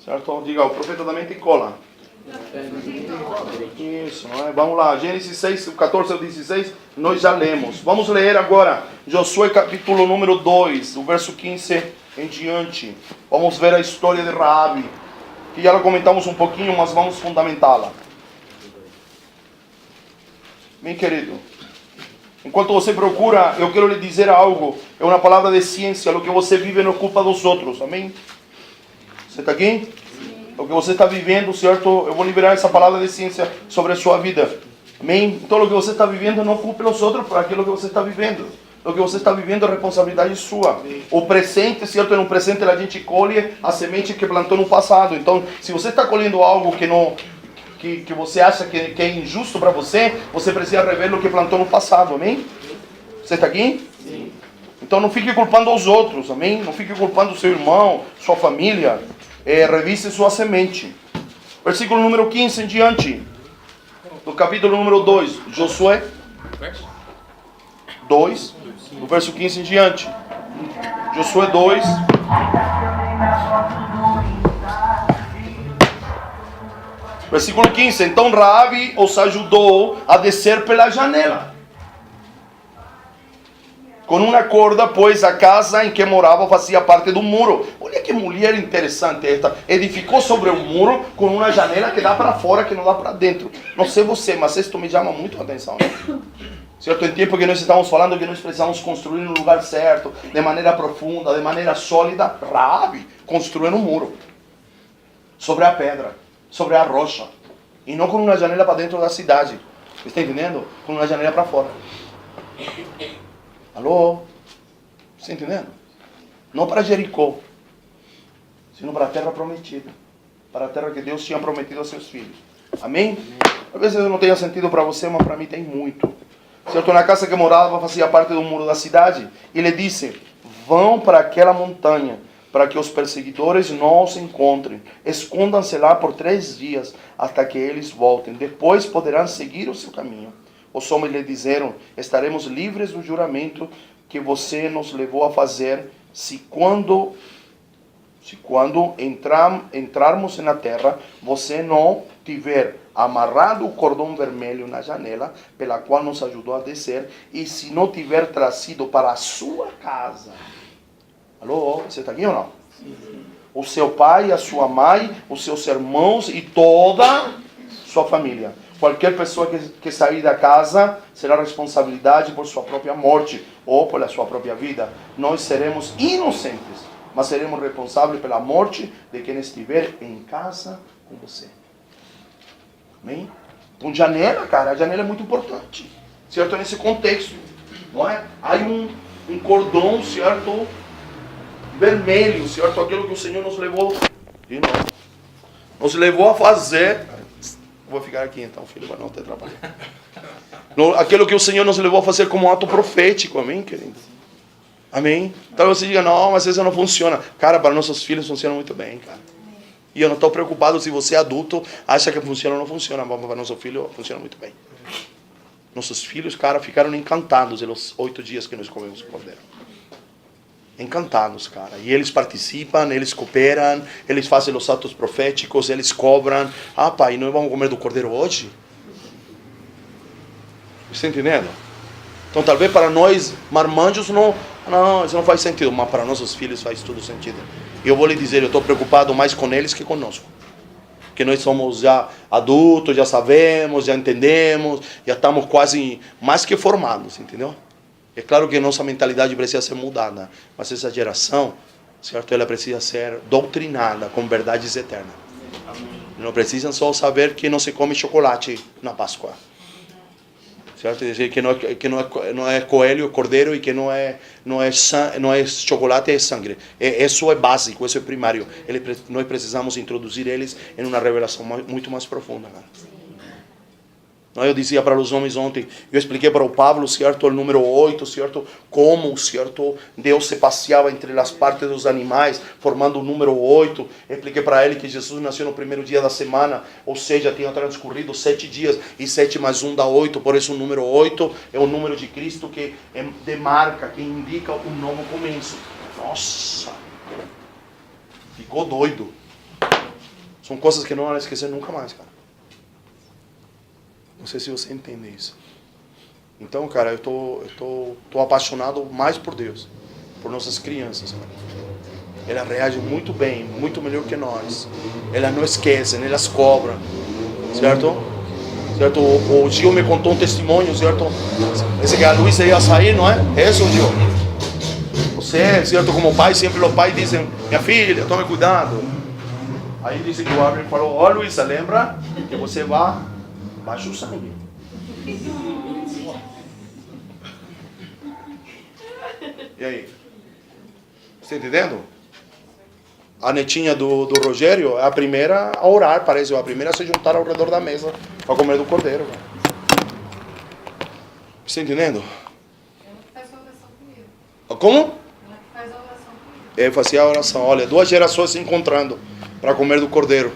Certo? Diga, o profeta também tem cola. Isso, não é? Vamos lá, Gênesis 6, 14 ao 16, nós já lemos. Vamos ler agora Josué capítulo número 2, o verso 15 em diante. Vamos ver a história de Raabe, que já comentamos um pouquinho, mas vamos fundamentá-la. Bem, querido, enquanto você procura, eu quero lhe dizer algo. É uma palavra de ciência. O que você vive não é culpa dos outros, amém? Você está aqui? O que você está vivendo, certo? Eu vou liberar essa palavra de ciência sobre a sua vida. Amém? Então, o que você está vivendo, não culpe os outros por aquilo que você está vivendo. O que você está vivendo é responsabilidade sua. O presente, certo? No presente a gente colhe a semente que plantou no passado. Então, se você está colhendo algo que você acha que é injusto para você, você precisa rever o que plantou no passado, amém? Você está aqui? Sim. Então não fique culpando os outros, amém? Não fique culpando o seu irmão, sua família. Revise sua semente. Versículo número 15 em diante. Do capítulo número 2. Josué 2, do verso 15 em diante. Josué 2. Versículo 15. Então Raabe os ajudou a descer pela janela com uma corda, pois a casa em que morava fazia parte do muro. Olha que mulher interessante esta. Edificou sobre o muro com uma janela que dá para fora, que não dá para dentro. Não sei você, mas isto me chama muito a atenção, né? Certo? Em tempo que nós estamos falando que nós precisamos construir no lugar certo, de maneira profunda, de maneira sólida, Raabe construiu um muro sobre a pedra, sobre a rocha, e não com uma janela para dentro da cidade. Está entendendo? Com uma janela para fora. Alô? Está entendendo? Não para Jericó, sino para a terra prometida, para a terra que Deus tinha prometido aos seus filhos. Amém? Às vezes não tenha sentido para você, mas para mim tem muito. Certo? Na casa que morava fazia parte do muro da cidade. E ele disse: vão para aquela montanha, para que os perseguidores não os encontrem. Escondam-se lá por 3 dias, até que eles voltem. Depois poderão seguir o seu caminho. Os homens lhe disseram: estaremos livres do juramento que você nos levou a fazer, se quando entrarmos na terra, você não tiver amarrado o cordão vermelho na janela, pela qual nos ajudou a descer, e se não tiver trazido para a sua casa. Alô, você está aqui ou não? Sim. O seu pai, a sua mãe, os seus irmãos e toda sua família. Qualquer pessoa que sair da casa será responsabilidade por sua própria morte ou pela sua própria vida. Nós seremos inocentes, mas seremos responsáveis pela morte de quem estiver em casa com você. Amém? Com janela, cara, a janela é muito importante, certo? Nesse contexto, não é? Há um cordão, certo? Vermelho, certo? Aquilo que o Senhor nos levou, de novo, nos levou a fazer. Vou ficar aqui então, filho, para não ter trabalho. Aquilo que o Senhor nos levou a fazer como um ato profético, amém, querido? Amém? Então você diga: não, mas isso não funciona. Cara, para nossos filhos funciona muito bem, cara. E eu não estou preocupado se você adulto acha que funciona ou não funciona. Mas para nosso filho funciona muito bem. Nossos filhos, cara, ficaram encantados nos 8 dias que nós comemos o cordeiro. Encantados, cara. E eles participam, eles cooperam, eles fazem os atos proféticos, eles cobram. Ah, pai, nós vamos comer do cordeiro hoje? Está entendendo? Então, talvez para nós, marmanjos, não, isso não faz sentido. Mas para nossos filhos faz todo sentido. E eu vou lhe dizer, eu estou preocupado mais com eles que conosco. Porque nós somos já adultos, já sabemos, já entendemos, já estamos quase mais que formados, entendeu? É claro que nossa mentalidade precisa ser mudada, mas essa geração, certo? Ela precisa ser doutrinada com verdades eternas. Não precisam só saber que não se come chocolate na Páscoa, certo? Dizer que não é coelho, cordeiro, e que não é chocolate, é sangue. Isso é básico, isso é primário. Nós precisamos introduzir eles em uma revelação muito mais profunda, cara. Eu dizia para os homens ontem, eu expliquei para o Pablo, certo, o número 8, certo, como, certo, Deus se passeava entre as partes dos animais, formando o número 8. Expliquei para ele que Jesus nasceu no primeiro dia da semana, ou seja, tinha transcorrido 7 dias, e 7 mais 1 dá 8, por isso o número 8 é o número de Cristo que demarca, que indica um novo começo. Nossa, ficou doido. São coisas que não vão esquecer nunca mais, cara. Não sei se você entende isso. Então, cara, eu tô apaixonado mais por Deus, por nossas crianças. Elas reagem muito bem, muito melhor que nós. Elas não esquecem, elas cobram, certo? Certo? O Gil me contou um testemunho, certo? Esse que a Luísa ia sair, não é? É isso, Gil? Você, certo? Como pai, sempre os pais dizem: minha filha, tome cuidado. Aí disse que o Abraham falou: ó, Luísa, lembra que você vai baixa o sangue. E aí? Você está entendendo? A netinha do Rogério é a primeira a orar, parece. A primeira a se juntar ao redor da mesa para comer do cordeiro. Você está entendendo? Ela que faz a oração comigo. Como? Ela que faz a oração comigo. Ele fazia a oração. Olha, 2 gerações se encontrando para comer do cordeiro.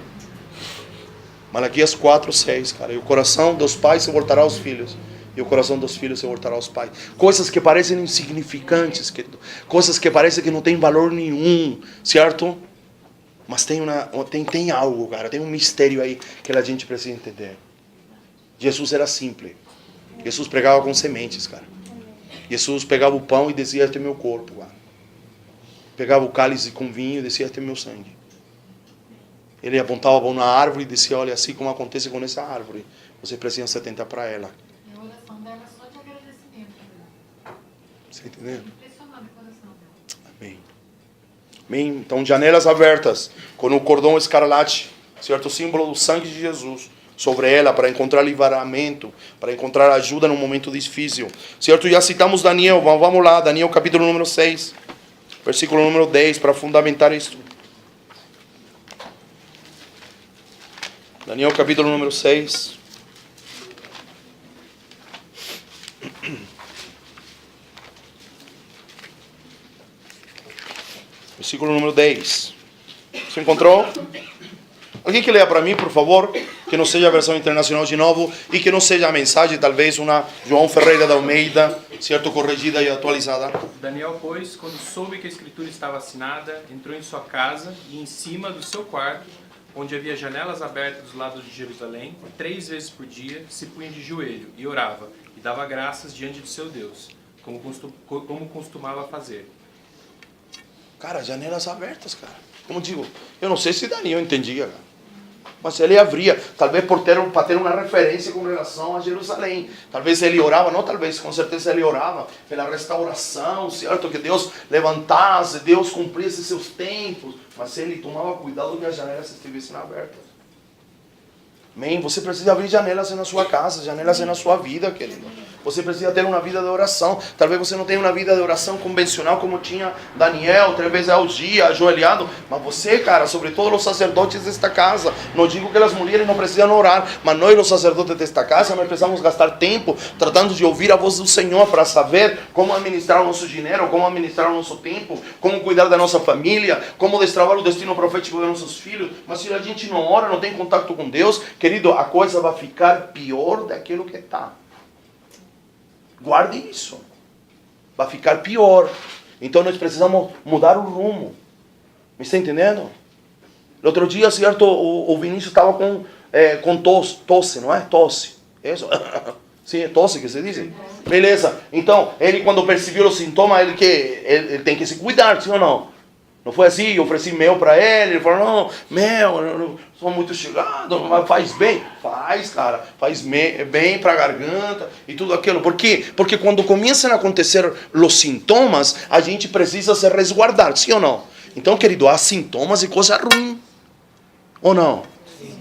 Malaquias 4:6, cara. E o coração dos pais se voltará aos filhos. E o coração dos filhos se voltará aos pais. Coisas que parecem insignificantes, querido. Coisas que parecem que não têm valor nenhum, certo? Mas tem algo, cara. Tem um mistério aí que a gente precisa entender. Jesus era simples. Jesus pregava com sementes, cara. Jesus pegava o pão e dizia: este é meu corpo, cara. Pegava o cálice com vinho e dizia: este é meu sangue. Ele apontava para uma árvore e dizia: olha, assim como acontece com essa árvore, você precisa se atentar para ela. E a oração dela é só de agradecimento. Você entendeu? Impressionante o coração dela. Amém. Amém. Então, janelas abertas com o cordão escarlate, certo? O símbolo do sangue de Jesus sobre ela para encontrar livramento, para encontrar ajuda num momento difícil, certo? Já citamos Daniel, vamos lá, Daniel capítulo número 6, versículo número 10, para fundamentar isto. Daniel capítulo número 6. Versículo número 10. Você encontrou? Alguém que leia para mim, por favor, que não seja a versão internacional de novo e que não seja a mensagem, talvez uma João Ferreira da Almeida, certo, corrigida e atualizada. Daniel, pois, quando soube que a escritura estava assinada, entrou em sua casa e em cima do seu quarto, onde havia janelas abertas dos lados de Jerusalém, 3 vezes por dia se punha de joelho e orava e dava graças diante do seu Deus, como costumava fazer. Cara, janelas abertas, cara. Como digo, eu não sei se Daniel entendia, cara. Mas ele abria, talvez para ter uma referência com relação a Jerusalém. Talvez ele orava, não talvez, com certeza ele orava pela restauração, certo? Que Deus levantasse, Deus cumprisse seus tempos. Mas ele tomava cuidado que as janelas estivessem abertas. Amém? Você precisa abrir janelas na sua casa, janelas na sua vida, querido. Você precisa ter uma vida de oração. Talvez você não tenha uma vida de oração convencional como tinha Daniel, talvez ao dia, ajoelhado. Mas você, cara, sobretudo os sacerdotes desta casa. Não digo que as mulheres não precisam orar, mas nós, os sacerdotes desta casa, nós precisamos gastar tempo tratando de ouvir a voz do Senhor para saber como administrar o nosso dinheiro, como administrar o nosso tempo, como cuidar da nossa família, como destravar o destino profético dos nossos filhos. Mas se a gente não ora, não tem contato com Deus, querido, a coisa vai ficar pior daquilo que está. Guarde isso. Vai ficar pior. Então nós precisamos mudar o rumo. Me está entendendo? No outro dia, certo, o Vinícius estava com tosse, não é? Tosse. Isso? Sim, é tosse que se diz. Beleza. Então, ele quando percebeu os sintomas, ele tem que se cuidar, sim ou não? Não foi assim, eu ofereci mel para ele falou: não, mel, eu não sou muito chegado, mas faz bem. Faz, cara, faz bem para a garganta e tudo aquilo. Por quê? Porque quando começam a acontecer os sintomas, a gente precisa se resguardar, sim ou não? Então, querido, há sintomas e coisas ruins, ou não? Sim.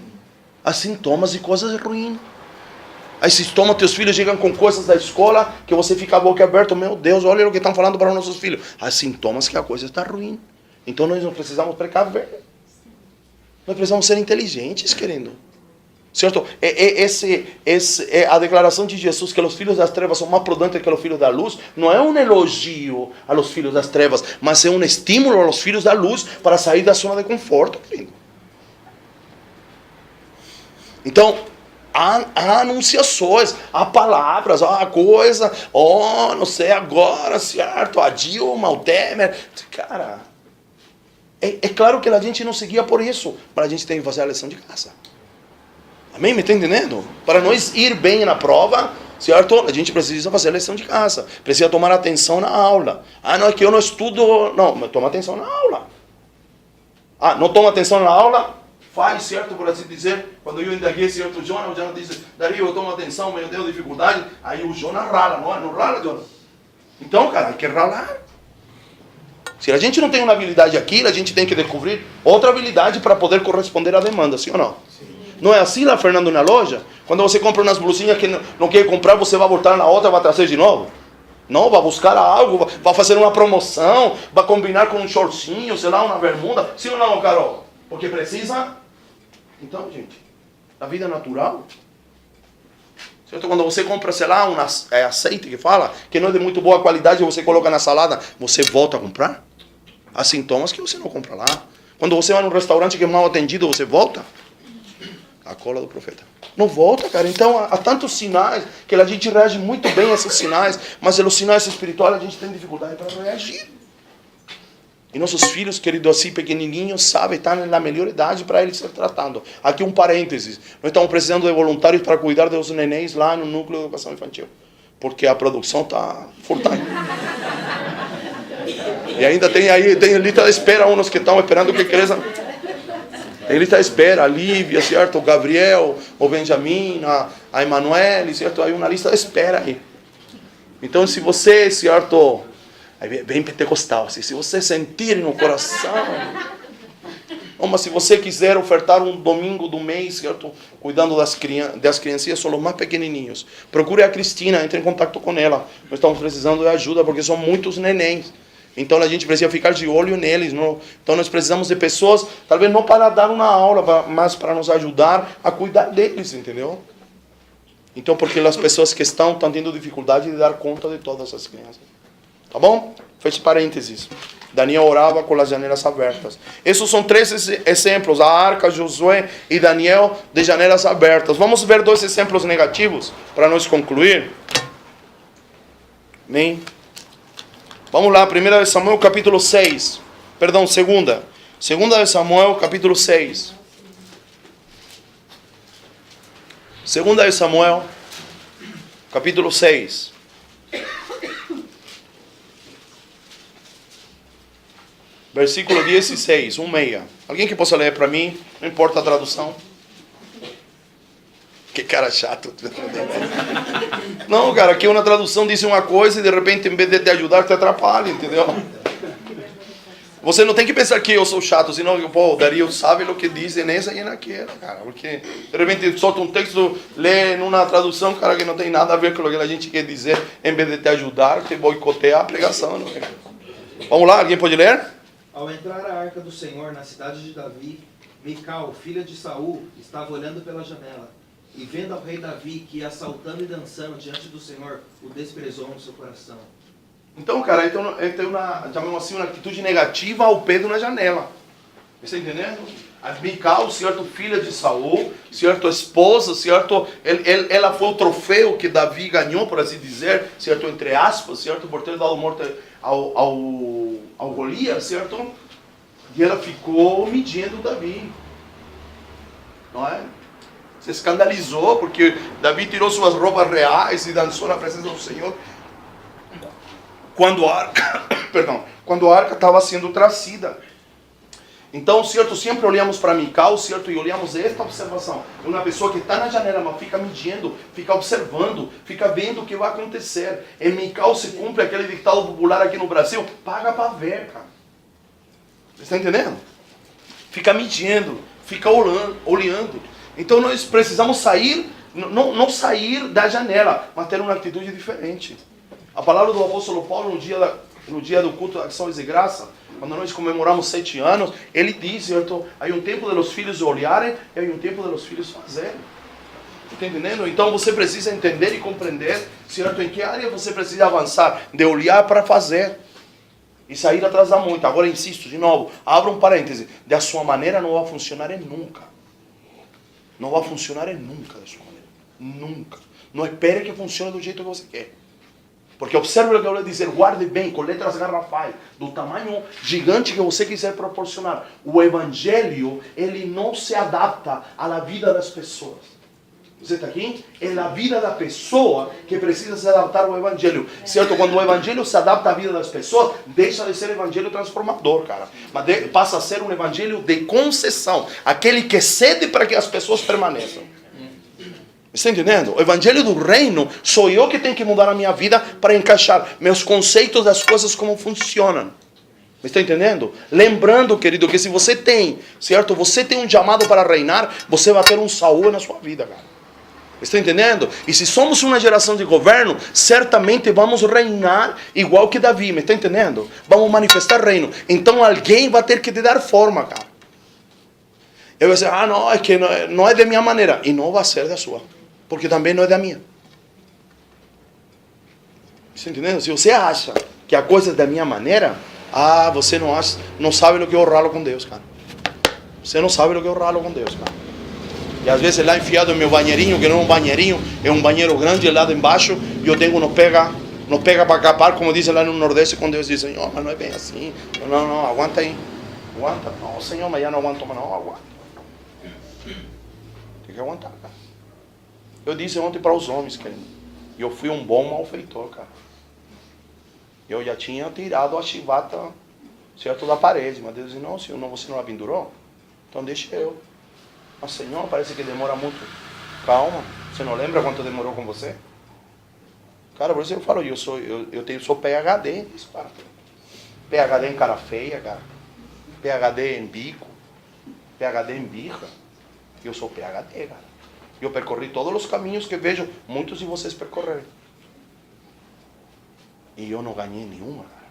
Há sintomas e coisas ruins. Aí sintomas, teus filhos chegam com coisas da escola que você fica a boca aberta: meu Deus, olha o que estão falando para os nossos filhos. Há sintomas que a coisa está ruim. Então nós não precisamos precaver. Nós precisamos ser inteligentes, querido. Certo? A declaração de Jesus que os filhos das trevas são mais prudentes que os filhos da luz não é um elogio aos filhos das trevas, mas é um estímulo aos filhos da luz para sair da zona de conforto, querido. Então, há anunciações, há palavras, há coisa, não sei agora, certo? A Dilma, o Temer, cara... É claro que a gente não seguia por isso, mas a gente tem que fazer a lição de casa. Amém? Me está entendendo? Para nós ir bem na prova, certo? A gente precisa fazer a lição de casa. Precisa tomar atenção na aula. Não é que eu não estudo. Não, mas toma atenção na aula. Não toma atenção na aula? Faz, certo? Por assim dizer. Quando eu indaguei, certo, o Jonas disse: Dario, eu tomo atenção, mas eu tenho dificuldade. Aí o Jonas rala, não rala, Jonas? Então, cara, quer ralar? Se a gente não tem uma habilidade aqui, a gente tem que descobrir outra habilidade para poder corresponder à demanda, sim ou não? Sim. Não é assim lá, Fernando, na loja? Quando você compra umas blusinhas que não quer comprar, você vai voltar na outra e vai trazer de novo? Não, vai buscar algo, vai fazer uma promoção, vai combinar com um shortinho, sei lá, uma bermuda. Sim ou não, Carol? Porque precisa. Então, gente, a vida natural. Certo? Quando você compra, sei lá, azeite que fala, que não é de muito boa qualidade, você coloca na salada, você volta a comprar? Há sintomas que você não compra lá. Quando você vai num restaurante que é mal atendido, você volta? A cola do profeta. Não volta, cara. Então, há tantos sinais que a gente reage muito bem a esses sinais, mas os sinais espirituais a gente tem dificuldade para reagir. E nossos filhos, queridos, assim, pequenininhos, sabem, estão na melhor idade para eles ser tratados. Aqui um parênteses. Nós estamos precisando de voluntários para cuidar dos nenéns lá no núcleo de educação infantil. Porque a produção está full time. E ainda tem lista de espera, uns que estão esperando que cresçam. Tem lista de espera, a Lívia, certo? O Gabriel, o Benjamin, a Emanuele, certo? Há uma lista de espera aí. Então, se você, certo, aí bem pentecostal, assim, se você sentir no coração, mas se você quiser ofertar um domingo do mês, certo? Cuidando das criancinhas, são os mais pequenininhos. Procure a Cristina, entre em contato com ela. Nós estamos precisando de ajuda, porque são muitos nenéns. Então a gente precisa ficar de olho neles. Não? Então nós precisamos de pessoas, talvez não para dar uma aula, mas para nos ajudar a cuidar deles, entendeu? Então, porque as pessoas que estão tendo dificuldade de dar conta de todas as crianças. Tá bom? Feche parênteses. Daniel orava com as janelas abertas. Esses são 3 exemplos. A arca, Josué e Daniel de janelas abertas. Vamos ver 2 exemplos negativos para nós concluir. Amém? Vamos lá, 1 Samuel capítulo 6. Perdão, 2 Samuel capítulo 6. 2 Samuel capítulo 6. Versículo 16, 1:6. Alguém que possa ler para mim? Não importa a tradução. Que cara chato. Não, cara, aqui uma tradução diz uma coisa e de repente, em vez de te ajudar, te atrapalha, entendeu? Você não tem que pensar que eu sou chato, senão, pô, o Dario sabe o que diz nessa e naquela, cara. Porque de repente solta um texto, lê numa tradução, cara, que não tem nada a ver com o que a gente quer dizer, em vez de te ajudar, te boicotear a pregação. Não é? Vamos lá, alguém pode ler? Ao entrar a arca do Senhor na cidade de Davi, Mical, filha de Saul, estava olhando pela janela. E vendo ao rei Davi que ia saltando e dançando diante do Senhor, o desprezou no seu coração. Então, cara, tem uma, chamamos assim, uma atitude negativa ao Pedro na janela. Você está entendendo? A Mical, certo, filha de Saul, certo, esposa, certo, ela foi o troféu que Davi ganhou, por assim dizer, certo, entre aspas, certo, por ter dado morte ao Golias, certo? E ela ficou medindo Davi. Não é? Se escandalizou porque Davi tirou suas roupas reais e dançou na presença do Senhor. Quando a arca estava sendo trazida. Então, certo, sempre olhamos para Mical, certo, e olhamos esta observação. Uma pessoa que está na janela, mas fica medindo, fica observando, fica vendo o que vai acontecer. Em Mical se cumpre aquele ditado popular aqui no Brasil, paga para ver, cara. Você está entendendo? Fica medindo, fica olhando. Então nós precisamos sair, não sair da janela, mas ter uma atitude diferente. A palavra do apóstolo Paulo no dia do culto de ações de graça, quando nós comemoramos 7 anos, ele diz, certo? Há um tempo de los filhos olharem e há um tempo de los filhos fazerem. Está entendendo? Então você precisa entender e compreender, certo? Em que área você precisa avançar, de olhar para fazer. E sair atrás da moita. Agora insisto de novo, abra um parêntese, da sua maneira não vai funcionar nunca. Não vai funcionar nunca da sua maneira. Nunca. Não espere que funcione do jeito que você quer. Porque observe o que eu vou dizer, guarde bem, com letras garrafais, do tamanho gigante que você quiser proporcionar. O evangelho, ele não se adapta à vida das pessoas. Você está aqui? É a vida da pessoa que precisa se adaptar ao evangelho. Certo? Quando o evangelho se adapta à vida das pessoas, deixa de ser evangelho transformador, cara. Mas passa a ser um evangelho de concessão. Aquele que cede para que as pessoas permaneçam. Está entendendo? O evangelho do reino, sou eu que tenho que mudar a minha vida para encaixar meus conceitos das coisas como funcionam. Me está entendendo? Lembrando, querido, que se você tem, certo? Você tem um chamado para reinar, você vai ter um Saul na sua vida, cara. Está entendendo? E se somos uma geração de governo, certamente vamos reinar igual que Davi, me está entendendo? Vamos manifestar reino. Então alguém vai ter que te dar forma, cara. Eu vou dizer, não, é que não é de minha maneira. E não vai ser da sua, porque também não é da minha. Está entendendo? Se você acha que a coisa é da minha maneira, você não sabe o que eu ralo com Deus, cara. Você não sabe o que eu ralo com Deus, cara. E às vezes lá enfiado em meu banheirinho, que não é um banheirinho, é um banheiro grande lá embaixo, e eu tenho não pega para capar, como diz lá no Nordeste, quando Deus diz, Senhor, mas não é bem assim. Não, aguanta aí. Aguanta. Não, Senhor, mas já não aguento mais, não, aguanta. Tem que aguentar, cara. Eu disse ontem para os homens, querido, eu fui um bom malfeitor, cara. Eu já tinha tirado a chivata, certo, da parede, mas Deus disse, não, Senhor, você não a pendurou? Então deixa eu. Mas Senhor, parece que demora muito. Calma, você não lembra quanto demorou com você? Cara, por isso eu falo, eu sou PhD nisso, cara. PhD em cara feia, cara. PhD em bico. PhD em birra. Eu sou PhD, cara. Eu percorri todos os caminhos que vejo muitos de vocês percorrerem. E eu não ganhei nenhuma, cara.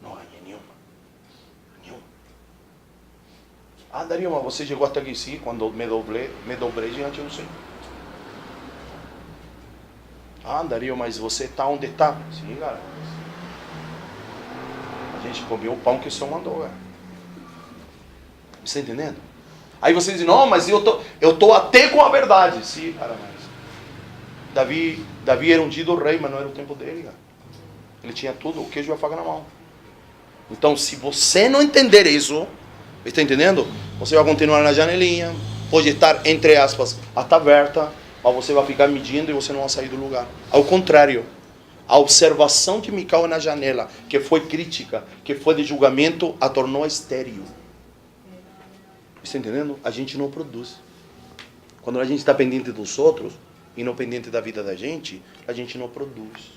Não ganhei nenhuma. Dario, mas você chegou até aqui sim, quando me dobrei diante do Senhor. Dario, mas você está onde está? Sim, cara. A gente comeu o pão que o Senhor mandou, cara. Você está entendendo? Aí você diz, não, mas eu tô até com a verdade. Sim, cara, mas Davi era ungido rei, mas não era o tempo dele, cara. Ele tinha tudo, o queijo e a faca na mão. Então, se você não entender isso, está entendendo? Você vai continuar na janelinha, pode estar, entre aspas, aberta, mas você vai ficar medindo e você não vai sair do lugar. Ao contrário, a observação de Mical na janela, que foi crítica, que foi de julgamento, a tornou estéril. Está entendendo? A gente não produz. Quando a gente está pendente dos outros e não pendente da vida da gente, a gente não produz.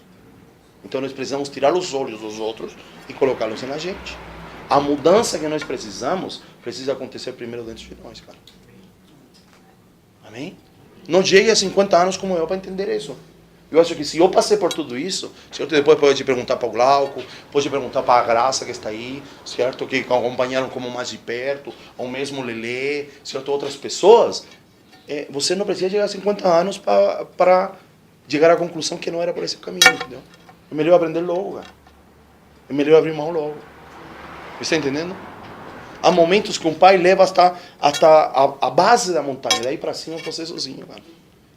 Então nós precisamos tirar os olhos dos outros e colocá-los na gente. A mudança que nós precisamos, precisa acontecer primeiro dentro de nós, cara. Amém? Não chegue a 50 anos como eu para entender isso. Eu acho que se eu passei por tudo isso, certo? Depois pode perguntar para o Glauco, pode perguntar para a Graça que está aí, certo? Que acompanharam como mais de perto, ou mesmo Lelê, certo? Outras pessoas. Você não precisa chegar a 50 anos para chegar à conclusão que não era por esse caminho, entendeu? É melhor aprender logo, cara. É melhor abrir mão logo. Você está entendendo? Há momentos que um pai leva hasta a base da montanha, daí para cima você sozinho, cara.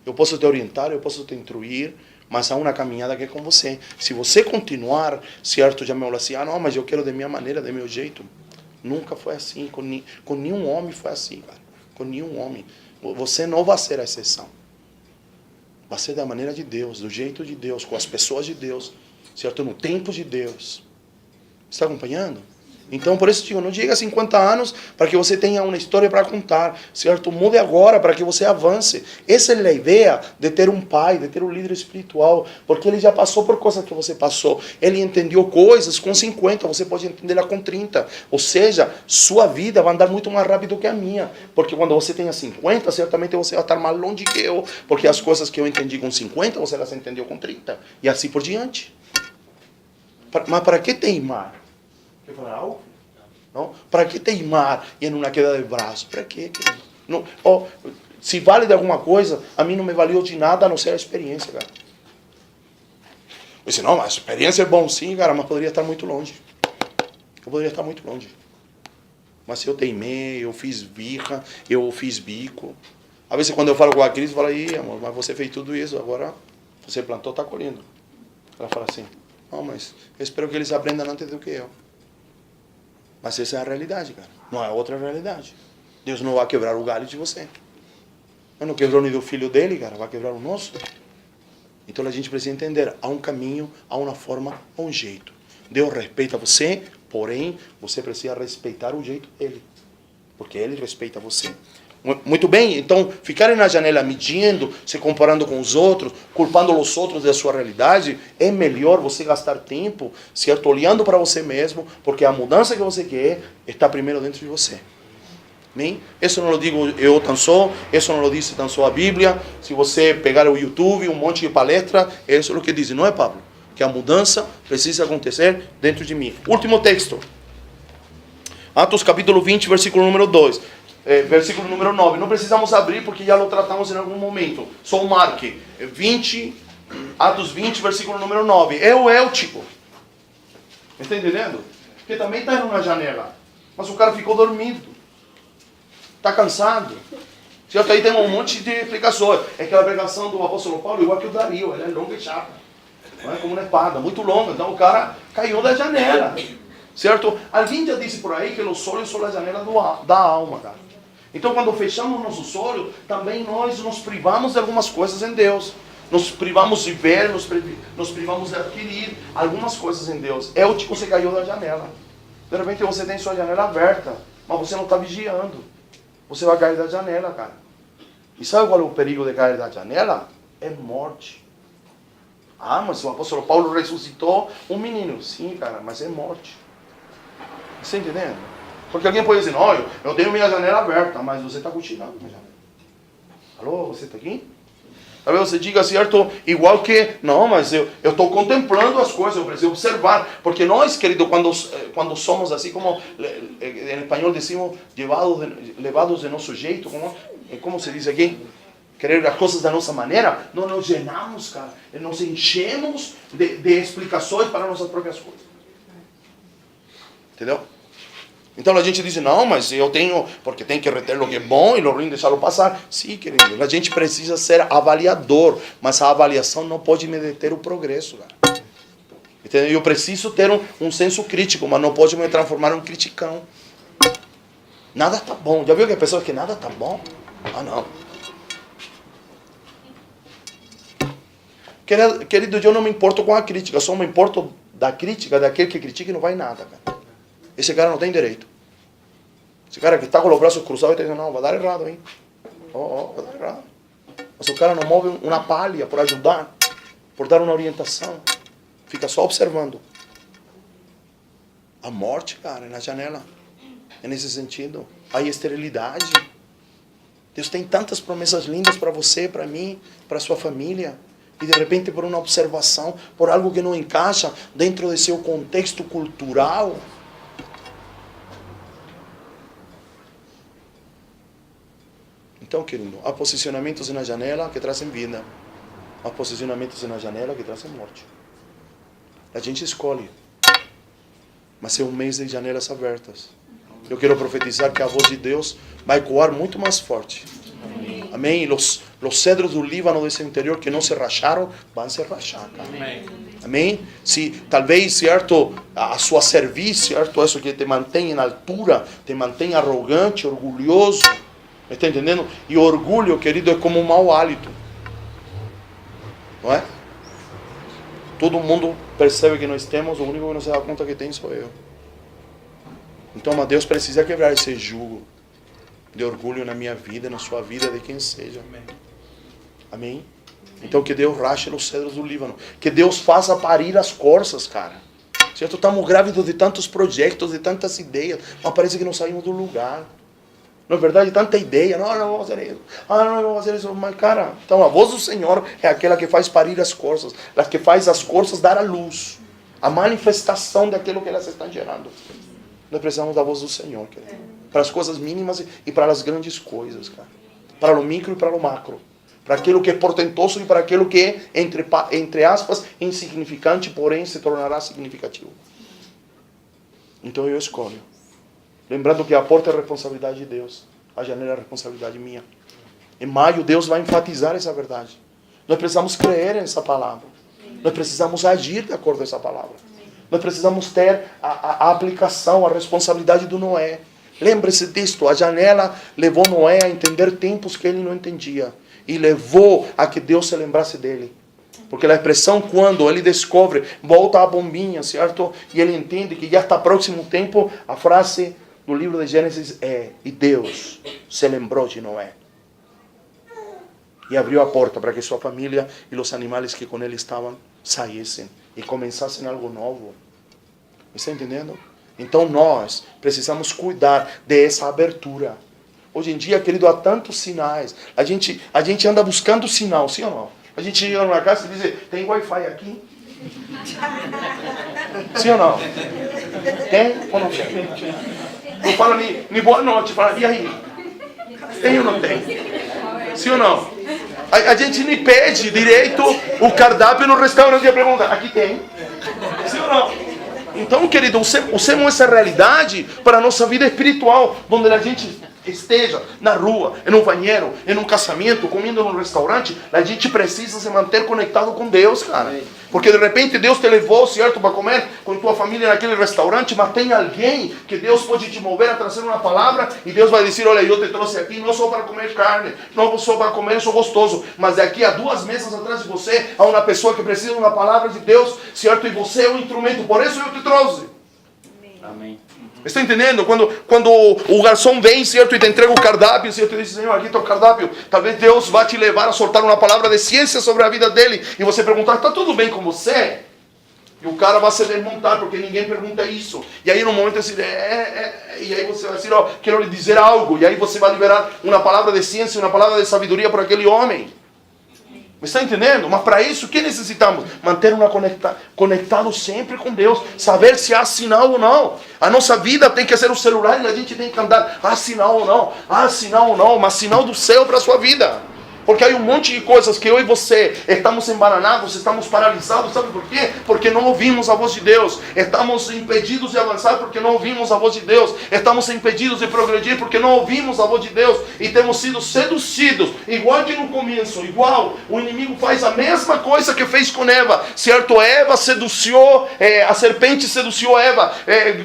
Eu posso te orientar, eu posso te instruir, mas há uma caminhada que é com você. Se você continuar, certo, já me falou assim, não, mas eu quero de minha maneira, de meu jeito. Nunca foi assim, com nenhum homem foi assim, cara. Com nenhum homem. Você não vai ser a exceção. Vai ser da maneira de Deus, do jeito de Deus, com as pessoas de Deus, certo? No tempo de Deus. Está acompanhando? Então, por isso, digo, não chega a 50 anos para que você tenha uma história para contar, certo? Mude agora para que você avance. Essa é a ideia de ter um pai, de ter um líder espiritual, porque ele já passou por coisas que você passou. Ele entendeu coisas com 50, você pode entendê-la com 30. Ou seja, sua vida vai andar muito mais rápido que a minha, porque quando você tenha 50, certamente você vai estar mais longe que eu, porque as coisas que eu entendi com 50, você las entendeu com 30, e assim por diante. Mas para que teimar? Quer falar algo? Não? Para que teimar em uma queda de braço? Para quê? Não, se vale de alguma coisa, a mim não me valeu de nada a não ser a experiência, cara. Eu disse, não, mas a experiência é bom sim, cara, mas poderia estar muito longe. Eu poderia estar muito longe. Mas eu teimei, eu fiz birra, eu fiz bico. Às vezes quando eu falo com a Cris, eu falo, amor, mas você fez tudo isso, agora você plantou, está colhendo. Ela fala assim, não, mas eu espero que eles aprendam antes do que eu. Mas essa é a realidade, cara. Não é outra realidade. Deus não vai quebrar o galho de você. Ele não quebrou nem do filho dele, cara. Vai quebrar o nosso. Então a gente precisa entender. Há um caminho, há uma forma, há um jeito. Deus respeita você, porém, você precisa respeitar o jeito dele. Porque ele respeita você. Muito bem, então ficarem na janela medindo, se comparando com os outros, culpando os outros da sua realidade, é melhor você gastar tempo, certo? Olhando para você mesmo, porque a mudança que você quer está primeiro dentro de você. Amém? Isso não lo digo eu tão só, isso não lo disse tão só a Bíblia. Se você pegar o YouTube, um monte de palestra, isso é o que diz, não é, Pablo? Que a mudança precisa acontecer dentro de mim. Último texto. Atos capítulo 20, versículo número 2. Versículo número 9. Não precisamos abrir porque já lo tratamos em algum momento. Só marque. 20, Atos 20, versículo número 9. É o Eutico. Está entendendo? Porque também está numa janela. Mas o cara ficou dormido. Está cansado. Certo? Aí tem um monte de explicações. É aquela pregação do apóstolo Paulo, igual que o Dario. Ela é longa e chata. Não é como uma espada, muito longa. Então o cara caiu da janela. Certo? Alguém já disse por aí que os olhos são a janela da alma, cara. Então quando fechamos nossos olhos, também nós nos privamos de algumas coisas em Deus. Nos privamos de ver, nos privamos de adquirir algumas coisas em Deus. É o tipo você caiu da janela. De repente você tem sua janela aberta, mas você não está vigiando. Você vai cair da janela, cara. E sabe qual é o perigo de cair da janela? É morte. Ah, mas o apóstolo Paulo ressuscitou um menino. Sim, cara, mas é morte. Você está entendendo? Porque alguém pode dizer, não, eu tenho minha janela aberta, mas você está cochilando minha janela. Alô, você está aqui? Talvez você diga, certo, igual que, não, mas eu estou contemplando as coisas, eu preciso observar. Porque nós, querido, quando somos assim como, em espanhol decimos, levados de nosso jeito, como se diz aqui? Querer as coisas da nossa maneira, não nos llenamos, cara. Nos enchemos de explicações para nossas próprias coisas. Entendeu? Então a gente diz, não, mas eu tenho, porque tem que reter o que é bom e o ruim deixá-lo passar. Sim, querido, a gente precisa ser avaliador, mas a avaliação não pode me deter o progresso, cara. Entendeu? Eu preciso ter um senso crítico, mas não pode me transformar em um criticão. Nada está bom. Já viu que a pessoa que nada está bom? Ah, não. Querido, eu não me importo com a crítica, só me importo da crítica daquele que critica e não vai nada, cara. Esse cara não tem direito. Esse cara que está com os braços cruzados e está dizendo, não, vai dar errado, hein? Vai dar errado. Mas o cara não move uma palha por ajudar, por dar uma orientação. Fica só observando. A morte, cara, é na janela. É nesse sentido. A esterilidade. Deus tem tantas promessas lindas para você, para mim, para sua família. E de repente por uma observação, por algo que não encaixa dentro de seu contexto cultural, então, querido, há posicionamentos na janela que trazem vida. Há posicionamentos na janela que trazem morte. A gente escolhe. Mas é um mês de janelas abertas. Eu quero profetizar que a voz de Deus vai ecoar muito mais forte. Amém? Los cedros do Líbano desse interior que não se racharam, vão se rachar, cara. Amém. Amém? Se talvez, certo, a sua serviço, certo, isso que te mantém na altura, te mantém arrogante, orgulhoso. Está entendendo? E o orgulho, querido, é como um mau hálito. Não é? Todo mundo percebe que nós temos, o único que não se dá conta que tem sou eu. Então, mas Deus precisa quebrar esse jugo de orgulho na minha vida, na sua vida, de quem seja. Amém? Então, que Deus rache os cedros do Líbano. Que Deus faça parir as corças, cara. Certo? Estamos grávidos de tantos projetos, de tantas ideias, mas parece que não saímos do lugar. Não é verdade? Tanta ideia. Não vou fazer isso. Não vou fazer isso. Mas, cara, então a voz do Senhor é aquela que faz parir as corças. A que faz as corças dar a luz. A manifestação daquilo que elas estão gerando. Nós precisamos da voz do Senhor, querido. Para as coisas mínimas e para as grandes coisas, cara. Para o micro e para o macro. Para aquilo que é portentoso e para aquilo que é, entre aspas, insignificante, porém se tornará significativo. Então eu escolho. Lembrando que a porta é responsabilidade de Deus. A janela é responsabilidade minha. Em maio, Deus vai enfatizar essa verdade. Nós precisamos crer nessa palavra. Nós precisamos agir de acordo com essa palavra. Nós precisamos ter a aplicação, a responsabilidade do Noé. Lembre-se disto. A janela levou Noé a entender tempos que ele não entendia. E levou a que Deus se lembrasse dele. Porque a expressão quando ele descobre, volta a bombinha, certo? E ele entende que já está próximo o tempo, a frase no livro de Gênesis é: e Deus se lembrou de Noé. E abriu a porta para que sua família e os animais que com ele estavam saíssem e começassem algo novo. Está entendendo? Então nós precisamos cuidar dessa abertura. Hoje em dia, querido, há tantos sinais. A gente anda buscando sinal, sim ou não? A gente chega numa casa e diz, tem Wi-Fi aqui? Sim ou não? Tem ou não tem? Não fala nem boa noite, fala, e aí? Tem ou não tem? Sim ou não? A gente nem pede direito o cardápio no restaurante e pergunta, aqui tem? Sim ou não? Então, querido, usemos essa realidade para a nossa vida espiritual, onde a gente esteja na rua, em um banheiro, em um casamento, comendo num restaurante, a gente precisa se manter conectado com Deus, cara. Porque de repente Deus te levou, certo, para comer com tua família naquele restaurante, mas tem alguém que Deus pode te mover a trazer uma palavra e Deus vai dizer, olha, eu te trouxe aqui não só para comer carne, não só para comer isso gostoso, mas daqui a 2 mesas atrás de você há uma pessoa que precisa de uma palavra de Deus, certo, e você é o instrumento, por isso eu te trouxe. Amém. Está entendendo? Quando o garçom vem, certo, e te entrega o cardápio, certo, e diz, Senhor, aqui está o cardápio. Talvez Deus vá te levar a soltar uma palavra de ciência sobre a vida dele. E você perguntar, está tudo bem com você? E o cara vai se desmontar, porque ninguém pergunta isso. E aí no momento assim, e aí você vai dizer, ó, quero lhe dizer algo. E aí você vai liberar uma palavra de ciência, uma palavra de sabedoria para aquele homem. Me está entendendo? Mas para isso, o que necessitamos? Manter conectado sempre com Deus. Saber se há sinal ou não. A nossa vida tem que ser o celular e a gente tem que andar. Há sinal ou não? Há sinal ou não? Mas sinal do céu para a sua vida. Porque há um monte de coisas que eu e você estamos embananados, estamos paralisados. Sabe por quê? Porque não ouvimos a voz de Deus. Estamos impedidos de avançar porque não ouvimos a voz de Deus. Estamos impedidos de progredir porque não ouvimos a voz de Deus. E temos sido seduzidos. Igual que no começo. Igual. O inimigo faz a mesma coisa que fez com Eva. Certo? Eva seduziu, a serpente seduziu Eva